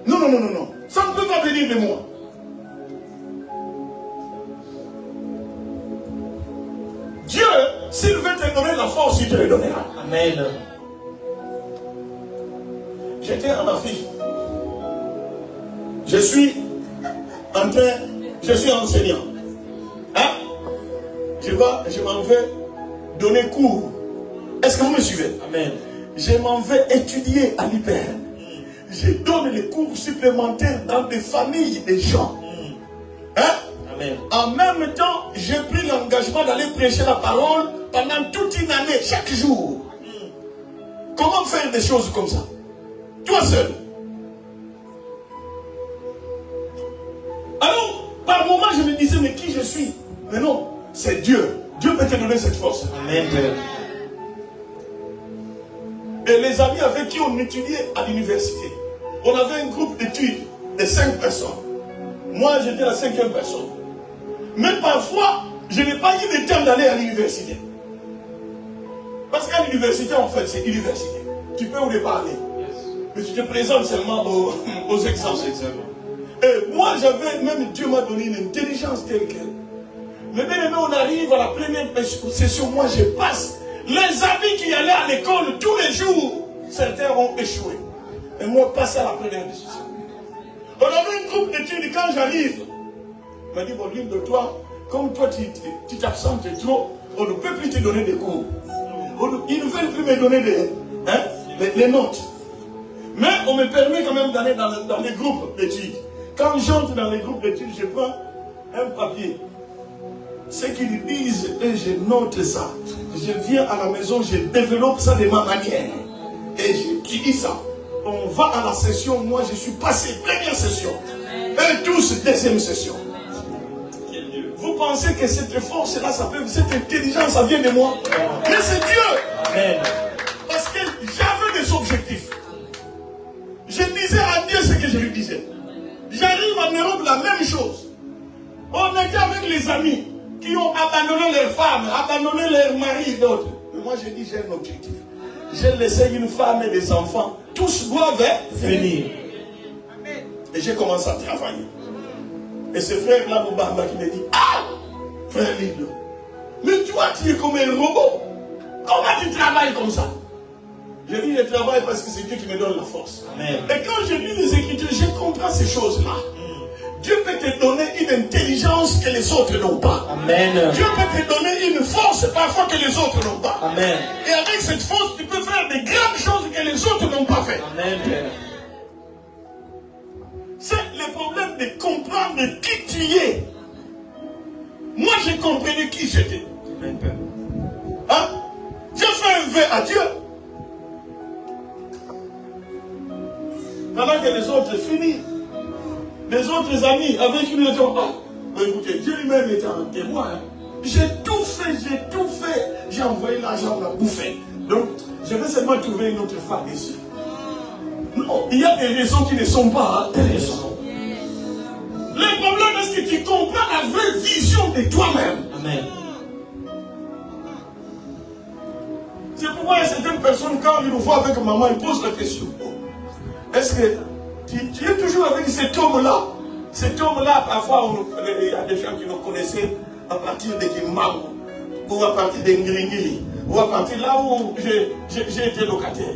non, ça ne peut pas venir de moi. Dieu, s'il veut te donner la force, il te le donnera. Amen. J'étais en Afrique. Je suis enseignant. Hein? Je m'en vais donner cours. Est-ce que vous me suivez? Amen. Je m'en vais étudier à l'hyper. je donne les cours supplémentaires dans des familles des gens. Hein? Amen. En même temps, j'ai pris l'engagement d'aller prêcher la parole pendant toute une année, chaque jour. Comment faire des choses comme ça? Toi seul. Alors, par moments, je me disais, mais qui je suis? Mais non, c'est Dieu. Dieu peut te donner cette force. Amen. Et les amis avec qui on étudiait à l'université, on avait un groupe d'études de 5 personnes. Moi, j'étais la 5e personne. Mais parfois, je n'ai pas eu le temps d'aller à l'université. Parce qu'à l'université, en fait, c'est université. Tu peux où parler. Mais tu te présentes seulement aux examens. Et moi, j'avais, même Dieu m'a donné une intelligence telle que. Mais bien aimé, on arrive à la première session, moi je passe. Les amis qui allaient à l'école tous les jours, certains ont échoué. Et moi, passe à la première session. On avait un groupe d'études, quand j'arrive, on m'a dit, bon, l'une de toi, comme toi tu t'absentes trop, on ne peut plus te donner des cours. Ils ne veulent plus me donner les notes. Mais on me permet quand même d'aller dans les groupes d'études. Quand j'entre dans les groupes d'études, je prends un papier. Ce qu'ils disent, et je note ça. Je viens à la maison, je développe ça de ma manière. Et j'étudie ça. On va à la session, moi je suis passé, première session. Et tous, deuxième session. Vous pensez que cette force-là, cette intelligence, ça vient de moi? Mais c'est Dieu. Amen. Parce que j'avais des objectifs. Je disais à Dieu ce que je lui disais. J'arrive en Europe, la même chose. On était avec les amis qui ont abandonné leurs femmes, abandonné leurs maris et d'autres. Mais moi, j'ai dit, j'ai un objectif. J'ai laissé une femme et des enfants. Tous doivent venir. Et j'ai commencé à travailler. Et ce frère-là, Moubamba, qui me dit, ah, frère Lido, mais toi, tu es comme un robot. Comment tu travailles comme ça? Je dis, je travaille parce que c'est Dieu qui me donne la force. Amen. Et quand je lis les Écritures, je comprends ces choses-là. Dieu peut te donner une intelligence que les autres n'ont pas. Amen. Dieu peut te donner une force parfois que les autres n'ont pas. Amen. Et avec cette force, tu peux faire des grandes choses que les autres n'ont pas fait. Amen. C'est le problème de comprendre qui tu es. Moi, j'ai compris qui j'étais. Hein? J'ai fait un vœu à Dieu. Pendant que les autres finissent. Les autres amis avec qui nous étions, écoutez, Dieu lui-même était un témoin. Hein. J'ai tout fait. J'ai envoyé l'argent, on l'a bouffé. Donc, je vais seulement trouver une autre femme ici. Non, il y a des raisons qui ne sont pas des raisons. Le problème est que tu comprends la vraie vision de toi-même. Amen. C'est pourquoi il y a certaines personnes, quand ils nous voient avec maman, ils posent la question. Est-ce que tu es toujours avec cet homme-là? Cet homme-là, parfois, il y a des gens qui nous connaissaient à partir de Kimmango, ou à partir de Ngringili, ou à partir là où j'ai été locataire.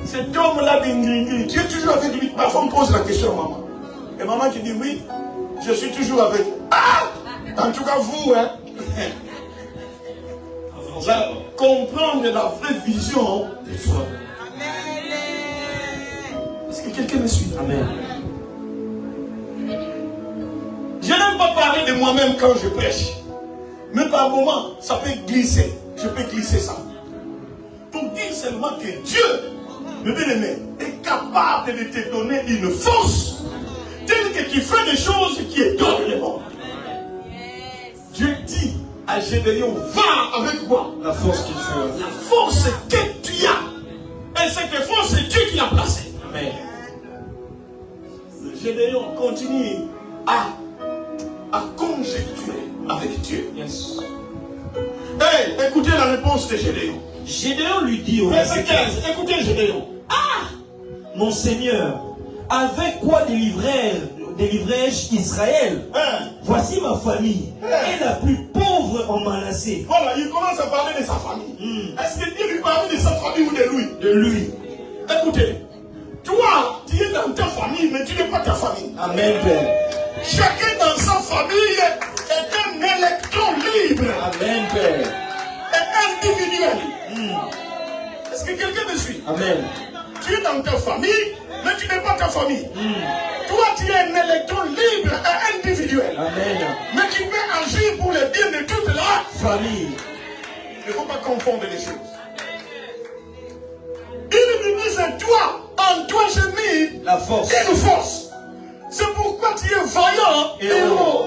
Cet homme-là de Ngringili, tu es toujours avec lui. Parfois, on pose la question à maman. Et maman qui dit oui, je suis toujours avec. Ah! En tout cas, vous, hein? Là, comprendre la vraie vision de soi. Est-ce que quelqu'un me suit? Amen. Je n'aime pas parler de moi-même quand je prêche. Mais par moment, ça peut glisser. Je peux glisser ça. Pour dire seulement que Dieu, le bien-aimé, est capable de te donner une force telle que tu fais des choses qui étonnent le monde. Dieu dit à Gédéon, va avec moi. La force qu'il fait. La force que tu as. Et cette force, c'est Dieu qui l'a placée. Amen. Gédéon continue à conjecturer avec Dieu. Yes. Hey, écoutez la réponse de Gédéon. Gédéon lui dit au Verset 15, écoutez Gédéon. Ah, mon Seigneur, avec quoi délivrai-je Israël? Voici ma famille est la plus pauvre en Manassé. Voilà, il commence à parler de sa famille. Est-ce que Dieu lui parle de sa famille ou de lui? De lui. Écoutez, toi, tu es dans ta famille, mais tu n'es pas ta famille. Amen, Père. Chacun dans sa famille est un électron libre. Amen, Père. Et individuel. Est-ce que quelqu'un me suit? Amen. Tu es dans ta famille, Mais tu n'es pas ta famille. Toi, tu es un électron libre et individuel. Amen. Mais tu peux agir pour le bien de toute la Famille. Il ne faut pas confondre les choses. Il me dit, toi, en toi j'ai mis La force. une force. C'est pourquoi tu es vaillant et héros.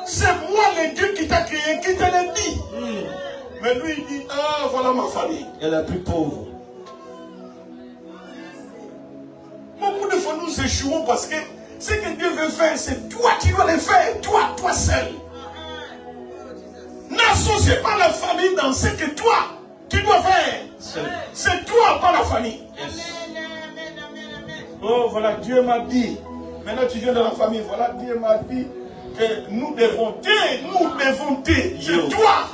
C'est moi le Dieu qui t'a créé, qui te l'a dit. Mais lui il dit, ah voilà ma famille. Et la plus pauvre. Beaucoup de fois nous échouons parce que ce que Dieu veut faire, c'est toi qui dois le faire. Toi seul. N'associe pas la famille dans ce que toi, tu dois faire. C'est toi, pas la famille. Oh, voilà, Dieu m'a dit. Maintenant, tu viens de la famille. Voilà, Dieu m'a dit que nous devons t'aider. C'est toi.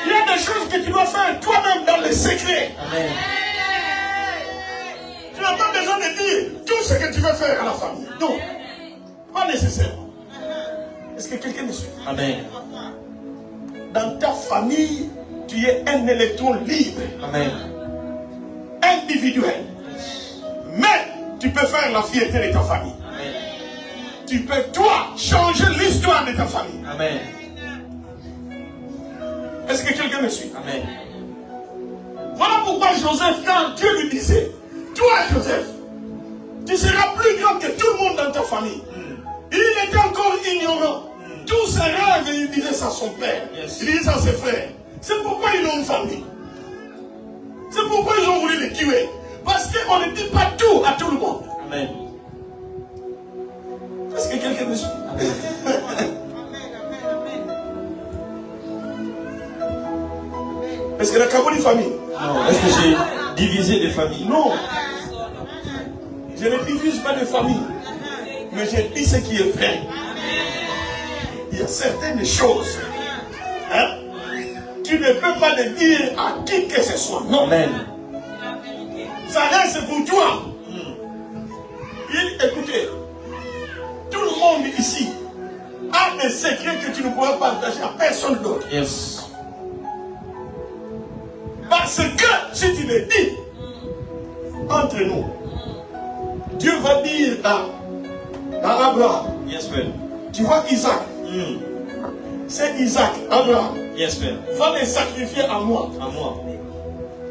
Il y a des choses que tu dois faire toi-même dans les secrets. Amen. Tu n'as pas besoin de dire tout ce que tu veux faire à la famille. Non, pas nécessairement. Est-ce que quelqu'un me suit? Amen. Dans ta famille, tu es un électron libre. Amen. Individuel. Mais tu peux faire la fierté de ta famille. Amen. Tu peux, toi, changer l'histoire de ta famille. Amen. Est-ce que quelqu'un me suit? Amen. Voilà pourquoi Joseph, quand Dieu lui disait, toi Joseph, tu seras plus grand que tout le monde dans ta famille. Il était encore ignorant. Tous ses rêves, il disait ça à son père. Yes. Il disait ça à ses frères. C'est pourquoi ils ont une famille. C'est pourquoi ils ont voulu les tuer. Parce qu'on ne dit pas tout à tout le monde. Amen. Est-ce que quelqu'un me suit? Est-ce qu'il y a une famille? Non. Est-ce que j'ai divisé des familles? Non. Je ne divise pas de famille. Mais je dis ce qui est vrai. Il y a certaines choses. Hein? Tu ne peux pas le dire à qui que ce soit. Non. Amen. Ça reste pour toi. Écoutez, tout le monde ici a des secrets que tu ne pourras partager à personne d'autre. Yes. Parce que si tu le dis entre nous, Dieu va dire à Abraham, Yes, Père. tu vois Isaac, c'est Isaac, Abraham, Yes, Père. va les sacrifier à moi. À moi.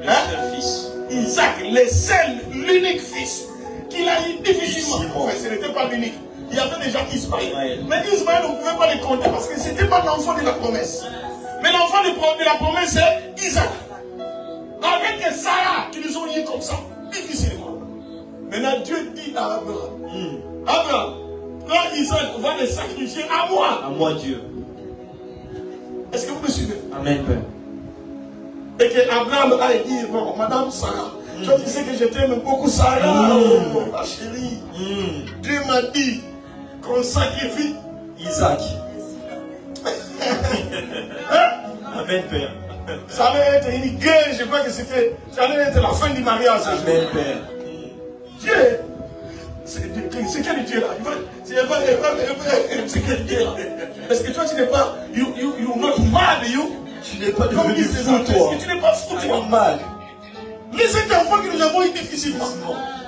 Le Hein? seul fils. Isaac, le seul, l'unique fils qu'il a eu difficilement. Difficilement. Enfin, ce n'était pas l'unique. Il y avait déjà Ismaël. Ismaël. Mais Ismaël, on ne pouvait pas le compter parce que ce n'était pas l'enfant de la promesse. Mais l'enfant de la promesse, c'est Isaac. Avec Sarah, qui nous ont liés comme ça, difficilement. Maintenant, Dieu dit à Abraham, Abraham, quand Isaac va le sacrifier à moi. À moi, Dieu. Est-ce que vous me suivez? Amen, Père. Et que Abraham a dit, bon, Madame Sarah, toi tu sais que je t'aime beaucoup Sarah, oh, ma chérie. Dieu m'a dit qu'on sacrifie Isaac. Amen, Père. Ça allait être une guerre, je crois que ça allait être la fin du mariage. Amen, Père. Dieu, c'est quel Dieu là? C'est quel Dieu là? Est-ce que toi tu n'es pas, you not mad, you? Tu n'es pas Comme devenu disent les fou, Anglais, toi. est-ce que tu n'es pas fou, Tu toi? es mal. Les 7 enfants que nous avons eu difficilement.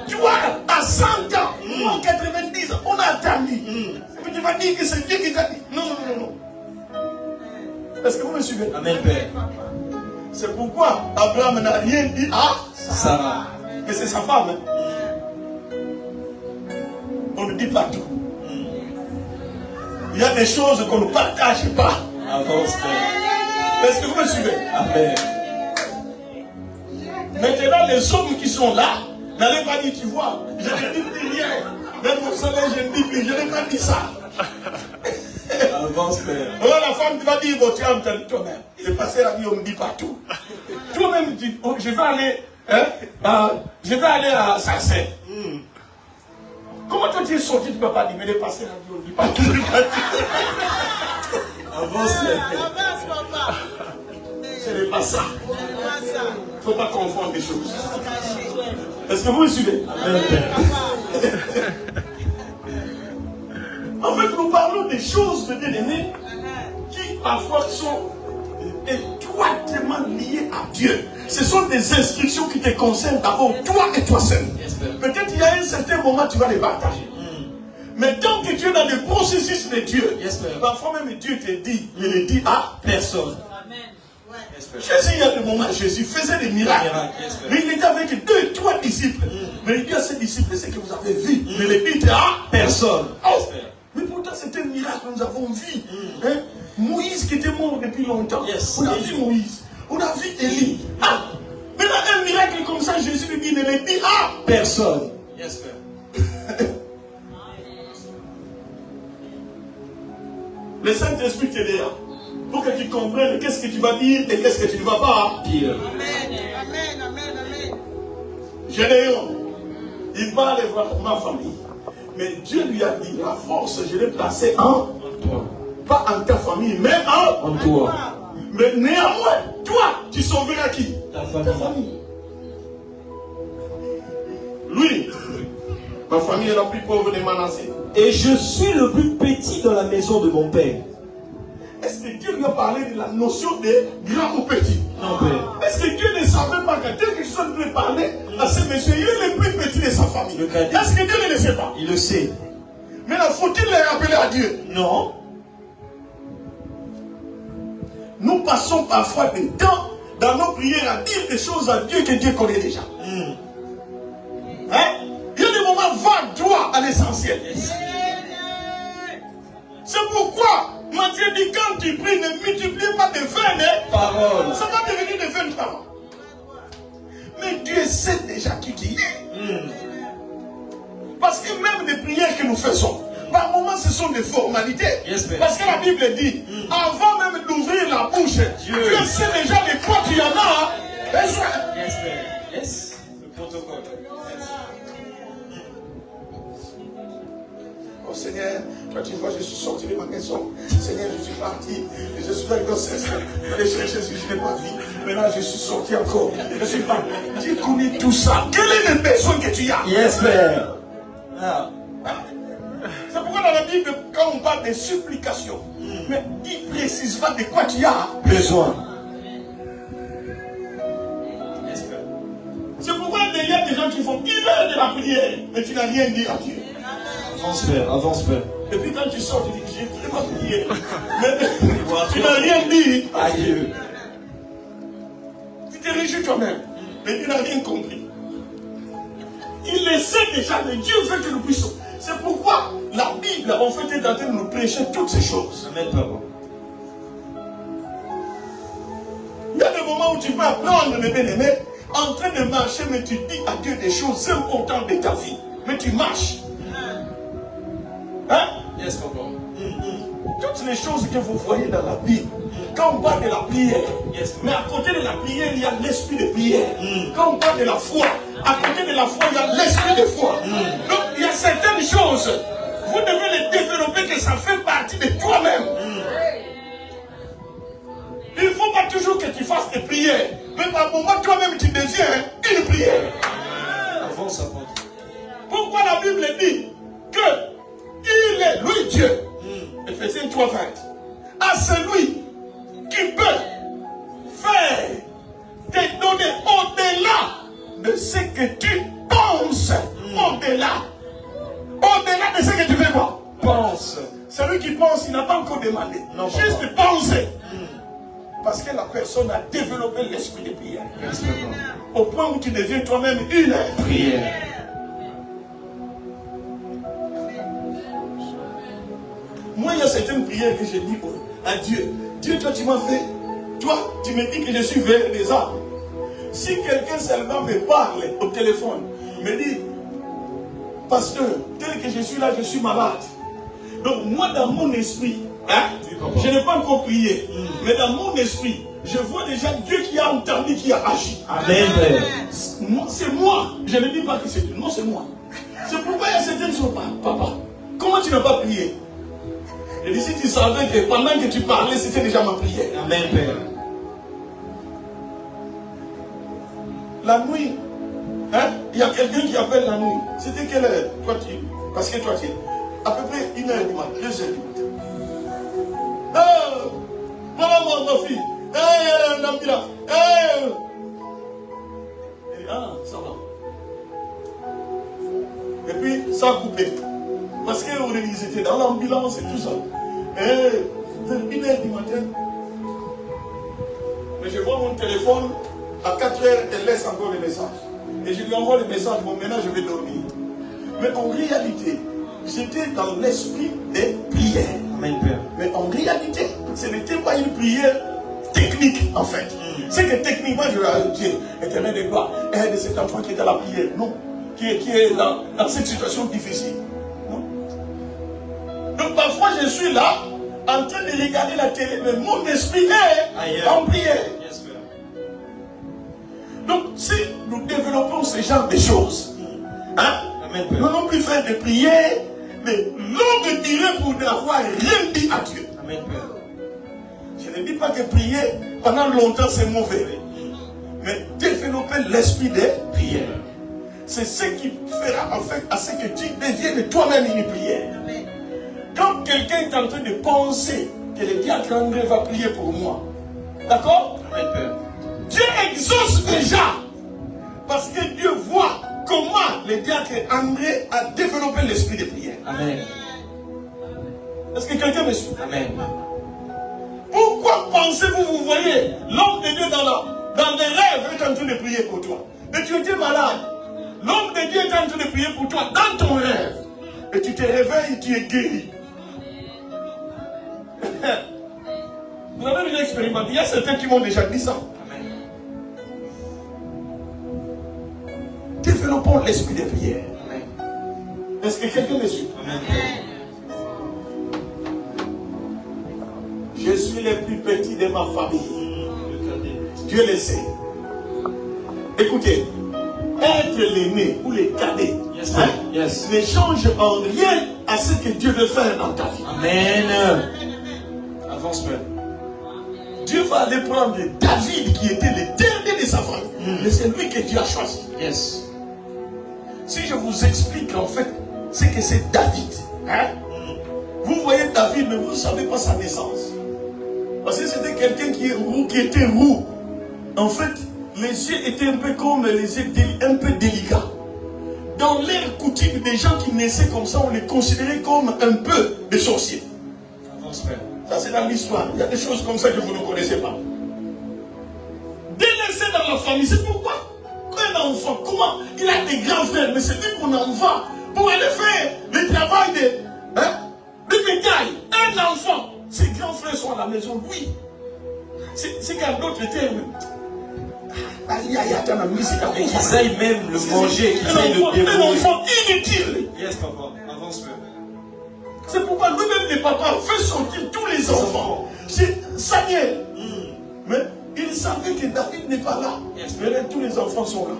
Tu vois, à 100 ans, moi 90 ans, on a attendu. Mais tu vas dire que c'est Dieu qui t'a dit. Non. Est-ce que vous me suivez? Amen, Père. C'est pourquoi Abraham n'a rien dit à Sarah. que c'est sa femme. On ne dit pas tout. Il y a des choses qu'on ne partage pas. Avance, Père. Est-ce que vous me suivez? Amen. Maintenant, les hommes qui sont là, n'allez pas dire, tu vois, je ne dis plus rien. Même vous savez, je ne dis plus, je n'ai pas dit ça. Avance, Père. Alors la femme qui va dire, bon, tu as entendu toi-même. Le pasteur a dit, on ne dit pas tout. Toi-même, tu dis, oh, je vais aller à Sarcelles. Comment toi tu es sorti, tu ne peux pas dire, mais le pasteur a dit, on ne dit pas tout. Avance, Père. Ce n'est pas ça. Il ne faut pas confondre les choses. Est-ce que vous me suivez? Amen, Père. En fait, nous parlons des choses de bien-aimés qui parfois sont étroitement liées à Dieu. Ce sont des instructions qui te concernent d'abord toi et toi seul. Peut-être il y a un certains moments, tu vas les partager. Mais tant que tu es dans le processus de Dieu, parfois même Dieu te dit, il ne le dit à personne. Jésus, il y a des moments, Jésus faisait des miracles. Mais il était avec 2, 3 disciples. Mais il dit à ses disciples, c'est que vous avez vu. Mais il ne dit à personne. Mais pourtant, c'était un miracle que nous avons vu. Hein? Moïse qui était mort depuis longtemps. On a vu Moïse. On a vu Élie. Maintenant, un miracle comme ça, Jésus lui dit, ne le dit à personne. Le Saint-Esprit t'aidera pour que tu comprennes qu'est-ce que tu vas dire et qu'est-ce que tu ne vas pas dire. Gédéon, il va aller voir ma famille. Mais Dieu lui a dit, la force, je l'ai placée en toi. Pas en ta famille, mais en toi. Mais néanmoins, toi, tu sauveras qui? Ta famille. Lui, ma famille est la plus pauvre de Manassé. Et je suis le plus petit dans la maison de mon père. Est-ce que Dieu lui a parlé de la notion de grand ou petit? Non, père. Est-ce que Dieu ne savait pas que tel que Jésus lui parlait à ce monsieur, il est le plus petit de sa famille? Est-ce que Dieu ne le sait pas? Il le sait. Mais là, faut-il les rappeler à Dieu? Non. Nous passons parfois des temps dans nos prières à dire des choses à Dieu que Dieu connaît déjà. Hein? Il y a des moments, va droit à l'essentiel. C'est pourquoi Matthieu dit, quand tu pries, ne multiplie pas de vaines paroles. Ça va devenir de vaines paroles. Mais Dieu sait déjà qui tu es. Parce que même les prières que nous faisons, par moments ce sont des formalités. Parce que la Bible dit, avant même d'ouvrir la bouche, Dieu sait déjà de quoi tu en as besoin. Le protocole. Oh Seigneur, toi tu vois, je suis sorti de ma maison. Seigneur, je suis parti. Je suis dans le grossesse. Je chercher Jésus, je n'ai pas vu. Maintenant, je suis sorti encore. Je suis parti. Dieu connaît tout ça. Quel est le besoin que tu as? Yes, Père. C'est pourquoi dans la Bible, quand on parle de supplication, mais dis précisément de quoi tu as besoin. C'est pourquoi il y a des gens qui font 1 heure de la prière, mais tu n'as rien dit à Dieu. Avance, Père, avance, Père. Et puis quand tu sors, tu dis, j'ai vraiment prié. Mais tu n'as rien dit à Dieu. Tu te réjouis toi-même, mais tu n'as rien compris. Il le sait déjà, mais Dieu veut que nous puissions. C'est pourquoi la Bible, en fait, est en train de nous prêcher toutes ces choses. Amen, Papa. Il y a des moments où tu vas apprendre, mes bien-aimés, en train de marcher, mais tu dis à Dieu des choses importantes de ta vie. Mais tu marches. Hein? Yes, Papa. Toutes les choses que vous voyez dans la Bible, quand on parle de la prière, mais à côté de la prière, il y a l'esprit de prière. Quand on parle de la foi, à côté de la foi, il y a l'esprit de foi. Donc, il y a certaines choses, vous devez les développer, que ça fait partie de toi-même. Il ne faut pas toujours que tu fasses des prières, mais par moment, toi-même, tu deviens une prière. Avance, apôtre. Pourquoi la Bible dit que il est, lui, Dieu, Ephésiens 3:20, à celui qui peut faire te donner au-delà de ce que tu penses. Au-delà de ce que tu fais quoi? Pense. Celui qui pense, il n'a pas encore demandé. Non, juste de penser. Parce que la personne a développé l'esprit de prière. Au point où tu deviens toi-même une prière. Moi, il y a certaines prières que j'ai dit à Dieu. Dieu, toi, tu m'as fait. Toi, tu me dis que je suis vers les arbres. Si quelqu'un seulement me parle au téléphone, me dit, pasteur, tel que je suis là, je suis malade. Donc, moi, dans mon esprit, je n'ai pas encore prié, mais dans mon esprit, je vois déjà Dieu qui a entendu, qui a agi. Amen, Père. C'est moi. Je ne dis pas que c'est Dieu. Non, c'est moi. C'est pourquoi il y a certaines choses. Papa, comment tu n'as pas prié? Je dis, si tu savais que pendant que tu parlais, c'était déjà ma prière. Amen, Père. La nuit, hein? Il y a quelqu'un qui appelle la nuit. C'était quelle heure? Parce que toi, tu es à peu près 1h du matin, 2h du matin. Maman, ma fille. Nambila. Ça va. Et puis, ça a coupé. Parce qu'ils étaient dans l'ambulance et tout ça. Et vers 1h du matin, mais je vois mon téléphone, à 4h, elle laisse encore le message. Et je lui envoie le message, bon, maintenant je vais dormir. Mais en réalité, j'étais dans l'esprit des prières. Amen, Père. Mais en réalité, ce n'était pas une prière technique, en fait. C'est que techniquement, je vais ajouter, Éternel de gloire, aide cet enfant qui est dans la prière. Non. Qui est dans cette situation difficile. Non. Donc parfois, je suis là, en train de regarder la télé, mais mon esprit est en prière. Yes, Père. Donc, si nous développons ce genre de choses, hein, Amen, nous Père. n'allons plus faire de prières, mais longue durée pour n'avoir rien dit à Dieu. Amen, Père. Je ne dis pas que prier pendant longtemps c'est mauvais, mais développer l'esprit des prières. C'est ce qui fera en fait à ce que tu deviennes toi-même une prière. Quand quelqu'un est en train de penser que le diacre André va prier pour moi, d'accord? Amen, Père. Dieu exauce déjà. Parce que Dieu voit comment le diacre André a développé l'esprit de prière. Amen. Est-ce que quelqu'un me suit? Amen. Pourquoi pensez-vous, vous voyez l'homme de Dieu dans des rêves est en train de prier pour toi? Et tu étais malade. L'homme de Dieu est en train de prier pour toi dans ton rêve. Et tu te réveilles et tu es guéri. Vous avez déjà expérimenté. Il y a certains qui m'ont déjà dit ça. Amen. Développons l'esprit de prière. Amen. Est-ce que quelqu'un me suit? Amen. Je suis le plus petit de ma famille. Le cadet. Dieu le sait. Écoutez, être l'aîné ou le cadet, Yes, hein, yes. ne change en rien à ce que Dieu veut faire dans ta vie. Amen. Avance, Père. Dieu va aller prendre David qui était le dernier de sa famille. Mais c'est lui que Dieu a choisi. Yes. Si je vous explique en fait, c'est que c'est David. Hein? Vous voyez David, mais vous ne savez pas sa naissance. Parce que c'était quelqu'un qui était roux. En fait, les yeux étaient un peu comme les yeux un peu délicats. Dans l'air coutume, des gens qui naissaient comme ça, on les considérait comme un peu des sorciers. Avance, Père. Ça, c'est dans l'histoire. Il y a des choses comme ça que vous ne connaissez pas. Délaissé dans la famille, c'est pourquoi un enfant, comment il a des grands frères, mais c'est lui qu'on envoie pour aller faire le travail de bétail. Un enfant, ses grands frères sont à la maison, oui. C'est qu'à d'autres termes. Et qu'ils aillent même le manger, qu'ils aillent le Un dérouler. enfant inutile. Yes, papa. Avance, Père. C'est pourquoi lui-même, le papa, fait sortir tous les enfants. C'est Samuel. Mais il savait que David n'est pas là. Yes. Mais là, tous les enfants sont là.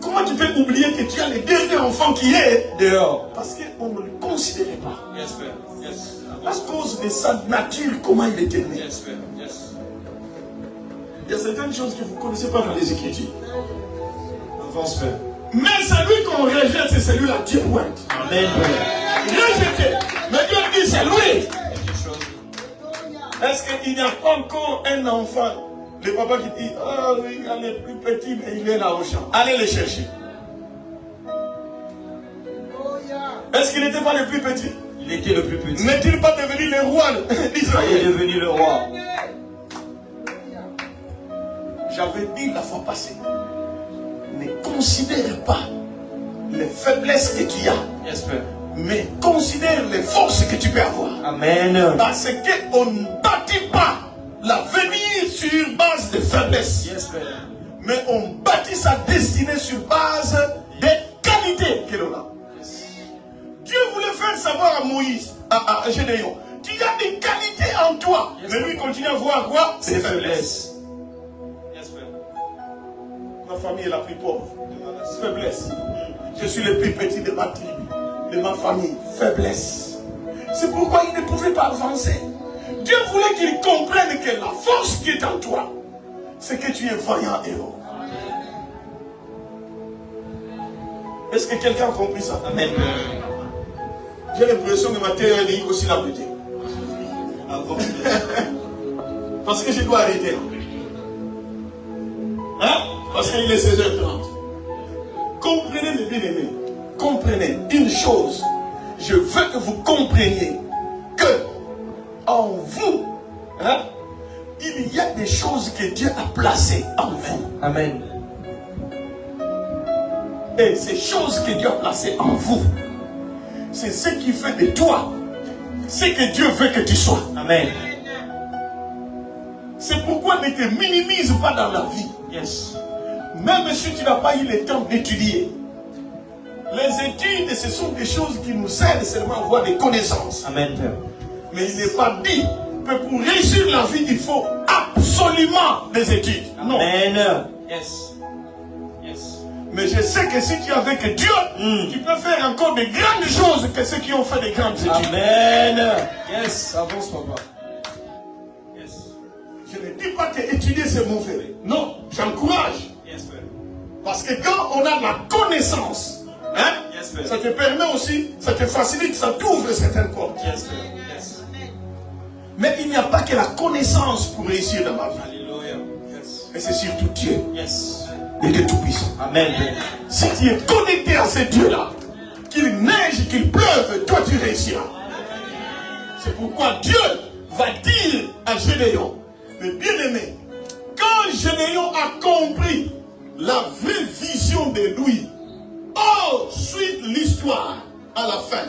Comment tu peux oublier que tu as le dernier enfant qui est Dehors. Parce qu'on ne le considérait pas. Yes, Père. Yes. À Avance, Père. cause de sa nature, comment il était né. Yes, Père. Yes. Il y a certaines choses que vous ne connaissez pas dans les Écritures. Avance, Père. Mais celui qu'on rejette, c'est celui-là, Dieu pointe. Amen, Père. Rejeté. Mais Dieu dit, c'est lui. Quelque chose. Est-ce qu'il n'y a pas encore un enfant, le papa qui dit, ah oui, il est plus petit, mais il est là au champ. Allez le chercher. Est-ce qu'il n'était pas le plus petit? Il était le plus petit. N'est-il pas devenu le roi Il est d'Israël? devenu le roi. J'avais dit la fois passée, ne considère pas les faiblesses que tu as, Yes, Père. mais considère les forces que tu peux avoir. Amen. Parce qu'on ne bâtit pas l'avenir sur base de faiblesses, Yes, Père. mais on bâtit sa destinée sur base des qualités que l'on a. Dieu voulait faire savoir à Moïse, à Gédéon, tu as des qualités en toi, Yes, mais lui continue à voir quoi? Ses Ses faiblesses. faiblesses. Yes, Père. Ma famille est la plus pauvre. Faiblesse. Je suis le plus petit de ma tribu, de ma famille. Faiblesse. C'est pourquoi il ne pouvait pas avancer. Dieu voulait qu'il comprenne que la force qui est en toi, c'est que tu es vaillant héros. Est-ce que quelqu'un a compris ça? Amen. J'ai l'impression que ma terre est aussi la beauté. Avance, Père. Parce que je dois arrêter. Hein? Parce qu'il est 16h30. Comprenez mes bien-aimés. comprenez une chose. Je veux que vous compreniez que en vous, hein, il y a des choses que Dieu a placées en vous. Amen. Et ces choses que Dieu a placées en vous, c'est ce qui fait de toi ce que Dieu veut que tu sois. Amen. C'est pourquoi ne te minimise pas dans la vie. Yes. Même si tu n'as pas eu le temps d'étudier. Les études, ce sont des choses qui nous aident seulement à avoir des connaissances. Amen, Père. Mais il n'est pas dit que pour réussir la vie, il faut absolument des études. Non. Amen. Yes. Yes. Mais je sais que si tu es avec Dieu, tu peux faire encore de grandes choses que ceux qui ont fait de grandes études. Amen. Yes. Avance, papa. Yes. Je ne dis pas que étudier c'est mauvais. Non, j'encourage. Yes, Père. Parce que quand on a la connaissance, hein, Yes, Père. ça te permet aussi, ça te facilite, ça t'ouvre certaines portes. Yes, Père. Yes. Mais il n'y a pas que la connaissance pour réussir dans la vie. Alléluia. Yes. Mais c'est surtout Dieu, Yes. le Dieu Tout-Puissant. Amen, Père. Si tu es connecté à ce Dieu-là, qu'il neige, qu'il pleuve, toi tu réussiras. C'est pourquoi Dieu va dire à Gédéon, le bien-aimé, quand Gédéon a compris la vraie vision de lui, suite l'histoire à la fin,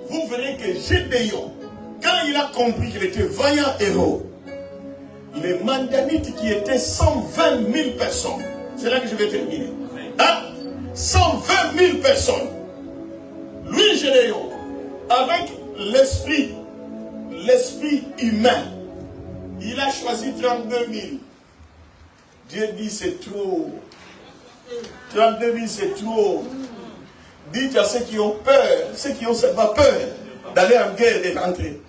vous verrez que Gédéon, quand il a compris qu'il était vaillant héros, les Mandanites qui étaient 120 000 personnes, c'est là que je vais terminer, hein? 120 000 personnes, lui Gédéon, avec l'esprit humain, il a choisi 32 000. Dieu dit c'est trop. 32 000 c'est trop. Dites à ceux qui ont peur, ceux qui ont pas peur d'aller en guerre, de rentrer.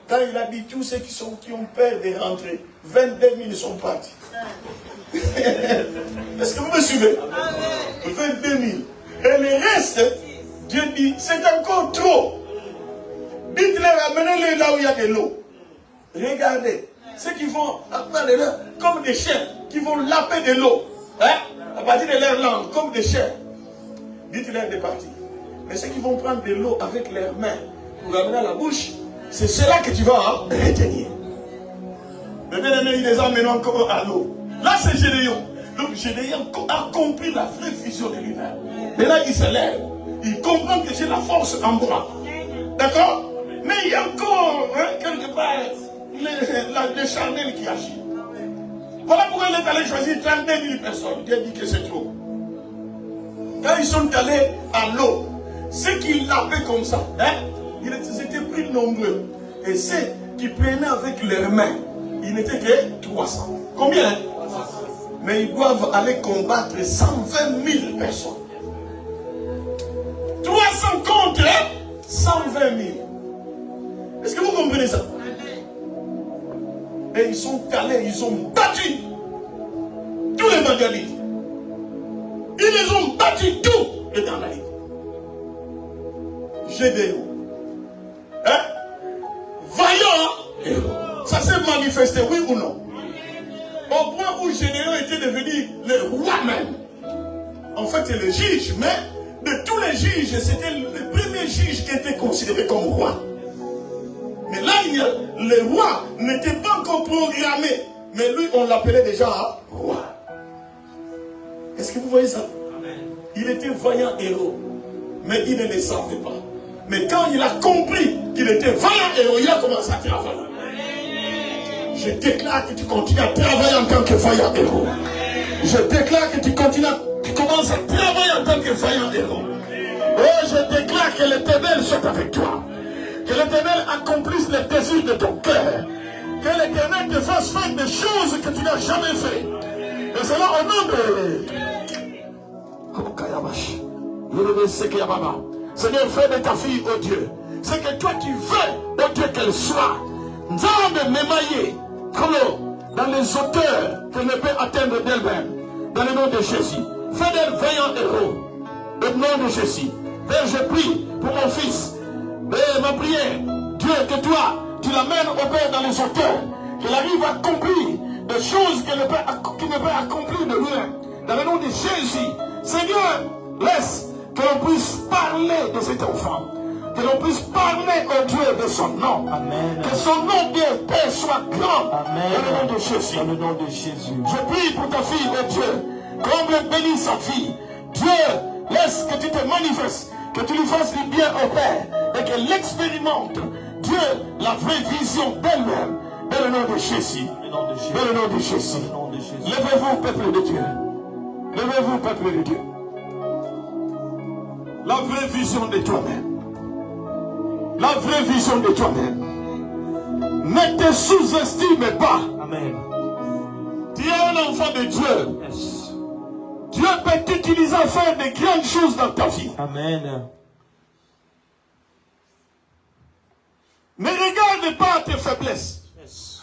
Quand il a dit tous ceux qui ont peur de rentrer, 22 000 sont partis. Est-ce que vous me suivez? 22 000. Et le reste, Dieu dit, c'est encore trop. Dites-leur, amenez-les là où il y a de l'eau. Regardez, ceux qui vont, comme des chiens, qui vont laper de l'eau, hein, à partir de leur langue, comme des chiens. Dites-leur de partir. Mais ceux qui vont prendre de l'eau avec leurs mains pour amener à la bouche, c'est cela que tu vas retenir. Le bien-aimé, il les emmène encore à l'eau. Là, c'est Gédéon. Donc, Gédéon a compris la vraie vision de lui-même. Et là, il se lève. Il comprend que j'ai la force en moi. D'accord? Mais il y a encore, hein, quelque part, le charnel qui agit. Voilà pourquoi il est allé choisir 32 000 personnes. Dieu dit que c'est trop. Quand ils sont allés à l'eau, ceux qui lavaient comme ça, hein, ils étaient plus nombreux. Et ceux qui prenaient avec leurs mains, ils n'étaient que 300. Combien? Mais ils doivent aller combattre 120 000 personnes. 300 contre 120 000. Est-ce que vous comprenez ça? Et ils sont allés, ils ont battu tous les Mandanites. Ils les ont battus tous les Mandanites. Gédéon. Hein? Vaillant. Ça s'est manifesté, oui ou non? Au point où Gédéon était devenu le roi même. En fait, c'est le juge, mais de tous les juges, c'était le premier juge qui était considéré comme roi. Mais là, le roi n'était pas encore programmé. Mais lui, on l'appelait déjà roi. Est-ce que vous voyez ça? Il était vaillant héros. Mais il ne le savait pas. Mais quand il a compris qu'il était vaillant héros, il a commencé à travailler. Je déclare que tu continues à travailler en tant que vaillant héros. Je déclare que tu commences à travailler en tant que vaillant héros. Et je déclare que l'Éternel soit avec toi. Que l'Éternel accomplisse les désirs de ton cœur. Que l'Éternel te fasse faire des choses que tu n'as jamais fait. Et cela au nom de... Seigneur, fais de ta fille, oh Dieu, ce que toi tu veux, oh Dieu, qu'elle soit. Nzambe m'émailler, dans les hauteurs qu'elle ne peut atteindre d'elle-même. Dans le nom de Jésus. Fais d'elle vaillant héros. Au nom de Jésus. Père, je prie pour mon fils. Et ma prière, Dieu, que toi, tu l'amènes au Père dans les hauteurs. Qu'elle arrive à accomplir des choses qu'elle ne peut accomplir de lui-même. Dans le nom de Jésus. Seigneur, laisse que l'on puisse parler de cet enfant. Que l'on puisse parler au Dieu de son nom. Amen. Que son nom, Dieu, Père, soit grand. Amen. Dans le nom de Jésus. Dans le nom de Jésus. Je prie pour ta fille, oh Dieu. Comble, bénis sa fille. Dieu, laisse que tu te manifestes. Que tu lui fasses du bien au Père. Et qu'elle expérimente, Dieu, la vraie vision d'elle-même. Dans le nom de Jésus. Dans le nom de Jésus. Levez-vous, peuple de Dieu. Levez-vous, peuple de Dieu. La vraie vision de toi-même. La vraie vision de toi-même. Ne te sous-estime pas. Amen. Tu es un enfant de Dieu. Yes. Dieu peut t'utiliser à faire de grandes choses dans ta vie. Amen. Ne regarde pas tes faiblesses. Yes.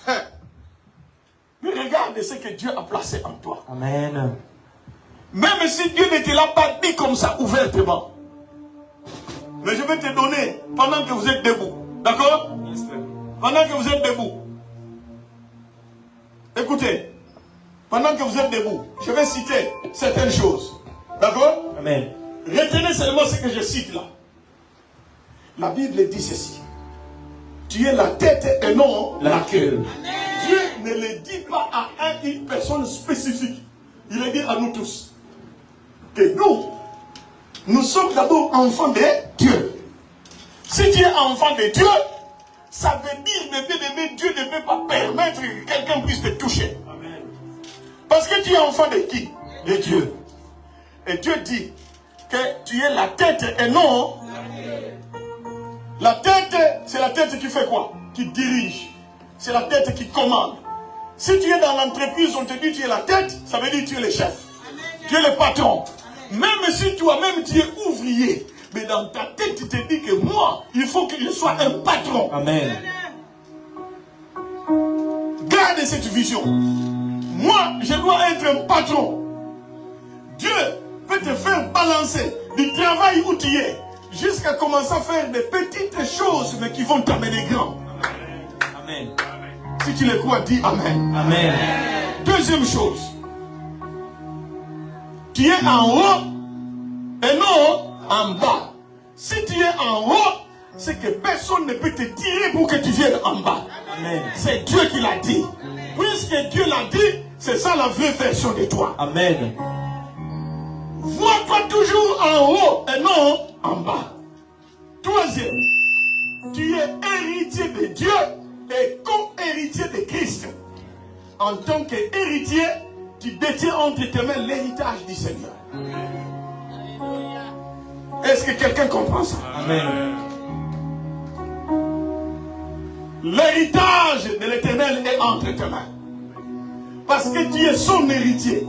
Mais regarde ce que Dieu a placé en toi. Amen. Même si Dieu ne te l'a pas dit comme ça ouvertement. Mais je vais te donner pendant que vous êtes debout. D'accord? Pendant que vous êtes debout. Écoutez. Pendant que vous êtes debout, je vais citer certaines choses. D'accord? Amen. Retenez seulement ce que je cite là. La Bible dit ceci. Tu es la tête et non la queue. Dieu ne le dit pas à une personne spécifique. Il le dit à nous tous. Que nous sommes d'abord enfants de Dieu. Si tu es enfant de Dieu, ça veut dire, mes bien-aimés, Dieu ne peut pas permettre que quelqu'un puisse te toucher. Amen. Parce que tu es enfant de qui? De Dieu. Et Dieu dit que tu es la tête et non la tête. C'est la tête qui fait quoi? Qui dirige. C'est la tête qui commande. Si tu es dans l'entreprise, on te dit tu es la tête, ça veut dire tu es le chef. Tu es le patron. Même si toi-même tu es ouvrier, mais dans ta tête tu te dis que moi, il faut que je sois un patron. Amen. Garde cette vision. Moi, je dois être un patron. Dieu peut te faire balancer du travail où tu es jusqu'à commencer à faire des petites choses, mais qui vont t'amener grand. Amen. Si tu le crois, dis Amen. Amen. Deuxième chose. Tu es en haut et non en bas. Si tu es en haut, c'est que personne ne peut te tirer pour que tu viennes en bas. C'est Dieu qui l'a dit. Puisque Dieu l'a dit, c'est ça la vraie version de toi. Amen. Vois-toi toujours en haut et non en bas. Troisième, tu es héritier de Dieu et co-héritier de Christ. En tant qu'héritier, tu détiens entre tes mains l'héritage du Seigneur. Est-ce que quelqu'un comprend ça? Amen. L'héritage de l'Éternel est entre tes mains. Parce que tu es son héritier.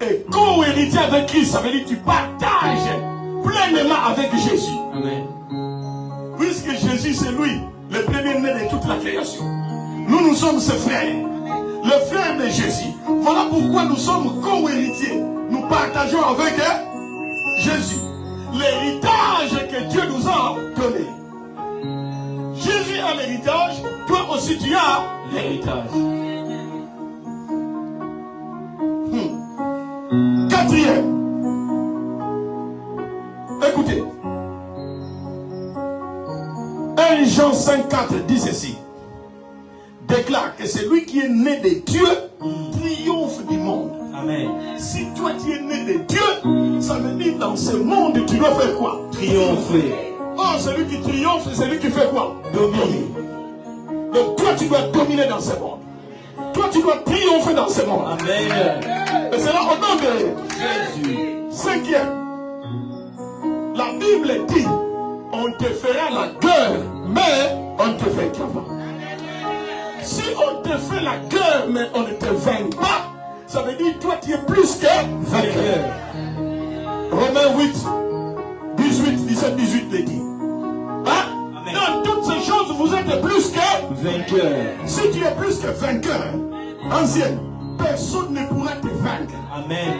Et co-héritier avec Christ, ça veut dire que tu partages pleinement avec Jésus. Amen. Puisque Jésus, c'est lui, le premier-né de toute la création. Nous sommes ses frères. Le frère de Jésus. Voilà pourquoi nous sommes co-héritiers. Nous partageons avec Jésus l'héritage que Dieu nous a donné. Jésus a l'héritage, toi aussi tu as l'héritage. Quatrième. Écoutez. 1 Jean 5,4 dit ceci. Déclare que celui qui est né de Dieu triomphe du monde. Amen. Si toi tu es né de Dieu, ça veut dire dans ce monde tu dois faire quoi? Triompher. Oh, celui qui triomphe, c'est celui qui fait quoi? Dominer. Donc toi tu dois dominer dans ce monde. Toi tu dois triompher dans ce monde. Amen. Et c'est là au nom de Jésus. Cinquième. La Bible dit, on te fera la guerre, mais on te vaincra pas. Si on te fait la guerre, mais on ne te vainc pas, ça veut dire toi tu es plus que vainqueur. Romains 8, 18, 17, 18 le dit. Hein? Dans toutes ces choses, vous êtes plus que vainqueur. Si tu es plus que vainqueur, ancienne, personne ne pourra te vaincre. Amen.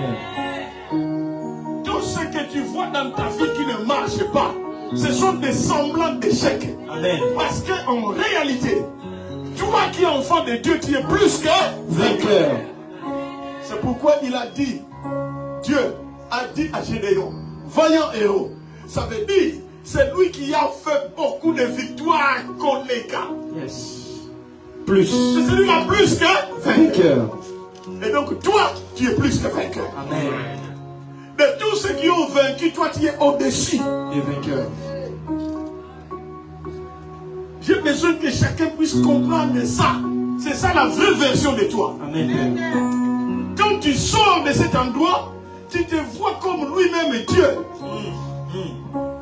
Tout ce que tu vois dans ta vie qui ne marche pas, ce sont des semblants d'échecs. Amen. Parce qu'en réalité, toi qui es enfant de Dieu, tu es plus que vainqueur. C'est pourquoi il a dit, Dieu a dit à Gédéon, vaillant héros. Ça veut dire, c'est lui qui a fait beaucoup de victoires collégales. Yes. Plus. C'est celui qui a plus que Vainqueur. Et donc, toi, tu es plus que vainqueur. Amen. De tous ceux qui ont vaincu, toi, tu es au-dessus. Et vainqueur. J'ai besoin que chacun puisse comprendre ça. C'est ça la vraie version de toi. Amen, Père. Quand tu sors de cet endroit, tu te vois comme lui-même Dieu.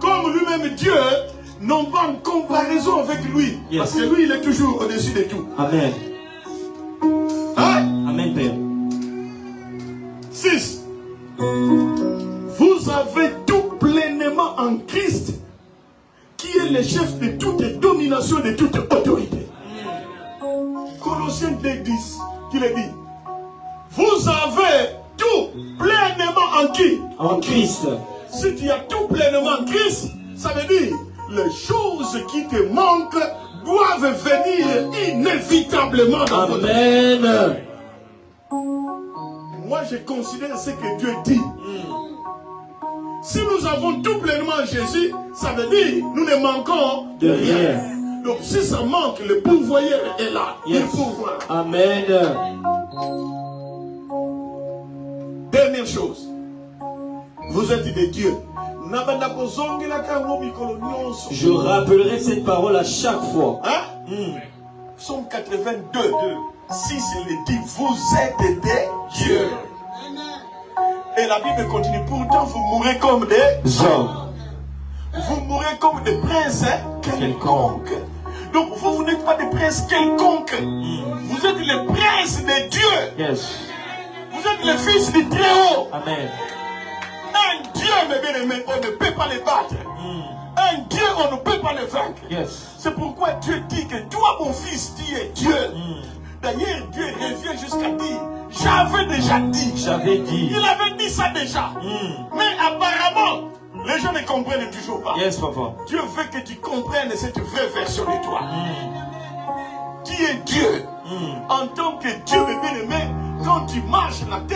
Comme lui-même Dieu, non pas en comparaison avec lui. Yes. Parce que lui, il est toujours au-dessus de tout. Amen. Hein? Amen, Père. 6. Vous avez tout pleinement en Christ, qui est le chef de toute domination, de toute autorité. Colossiens 2:10, qui le dit. Vous avez tout pleinement en qui? En Christ. Si tu as tout pleinement en Christ, ça veut dire les choses qui te manquent doivent venir inévitablement dans votre vie. Amen. Moi, je considère ce que Dieu dit. Si nous avons tout pleinement en Jésus, ça veut dire nous ne manquons De rien. Donc si ça manque, le pourvoyeur est là. Yes. Il pourvoit. Amen. Dernière chose. Vous êtes des dieux. Je rappellerai cette parole à chaque fois. Hein? Psaume 82, 6, il dit, vous êtes des dieux. Et la Bible continue, pourtant vous mourrez comme des hommes. Vous mourrez comme des princes quelconques. Donc vous n'êtes pas des princes quelconques. Vous êtes les princes de Dieu. Yes. Vous êtes les fils du Très-Haut. Amen. Un Dieu, mes bien-aimés, on ne peut pas les battre. Un Dieu, on ne peut pas le vaincre. Yes. C'est pourquoi Dieu dit que toi, mon fils, tu es Dieu. D'ailleurs, Dieu revient jusqu'à dire, j'avais déjà dit. J'avais dit. Il avait dit ça déjà. Mais apparemment, les gens ne comprennent toujours pas. Yes, papa. Dieu veut que tu comprennes cette vraie version de toi. Qui est Dieu. En tant que Dieu, mes bien-aimés, quand tu marches la tête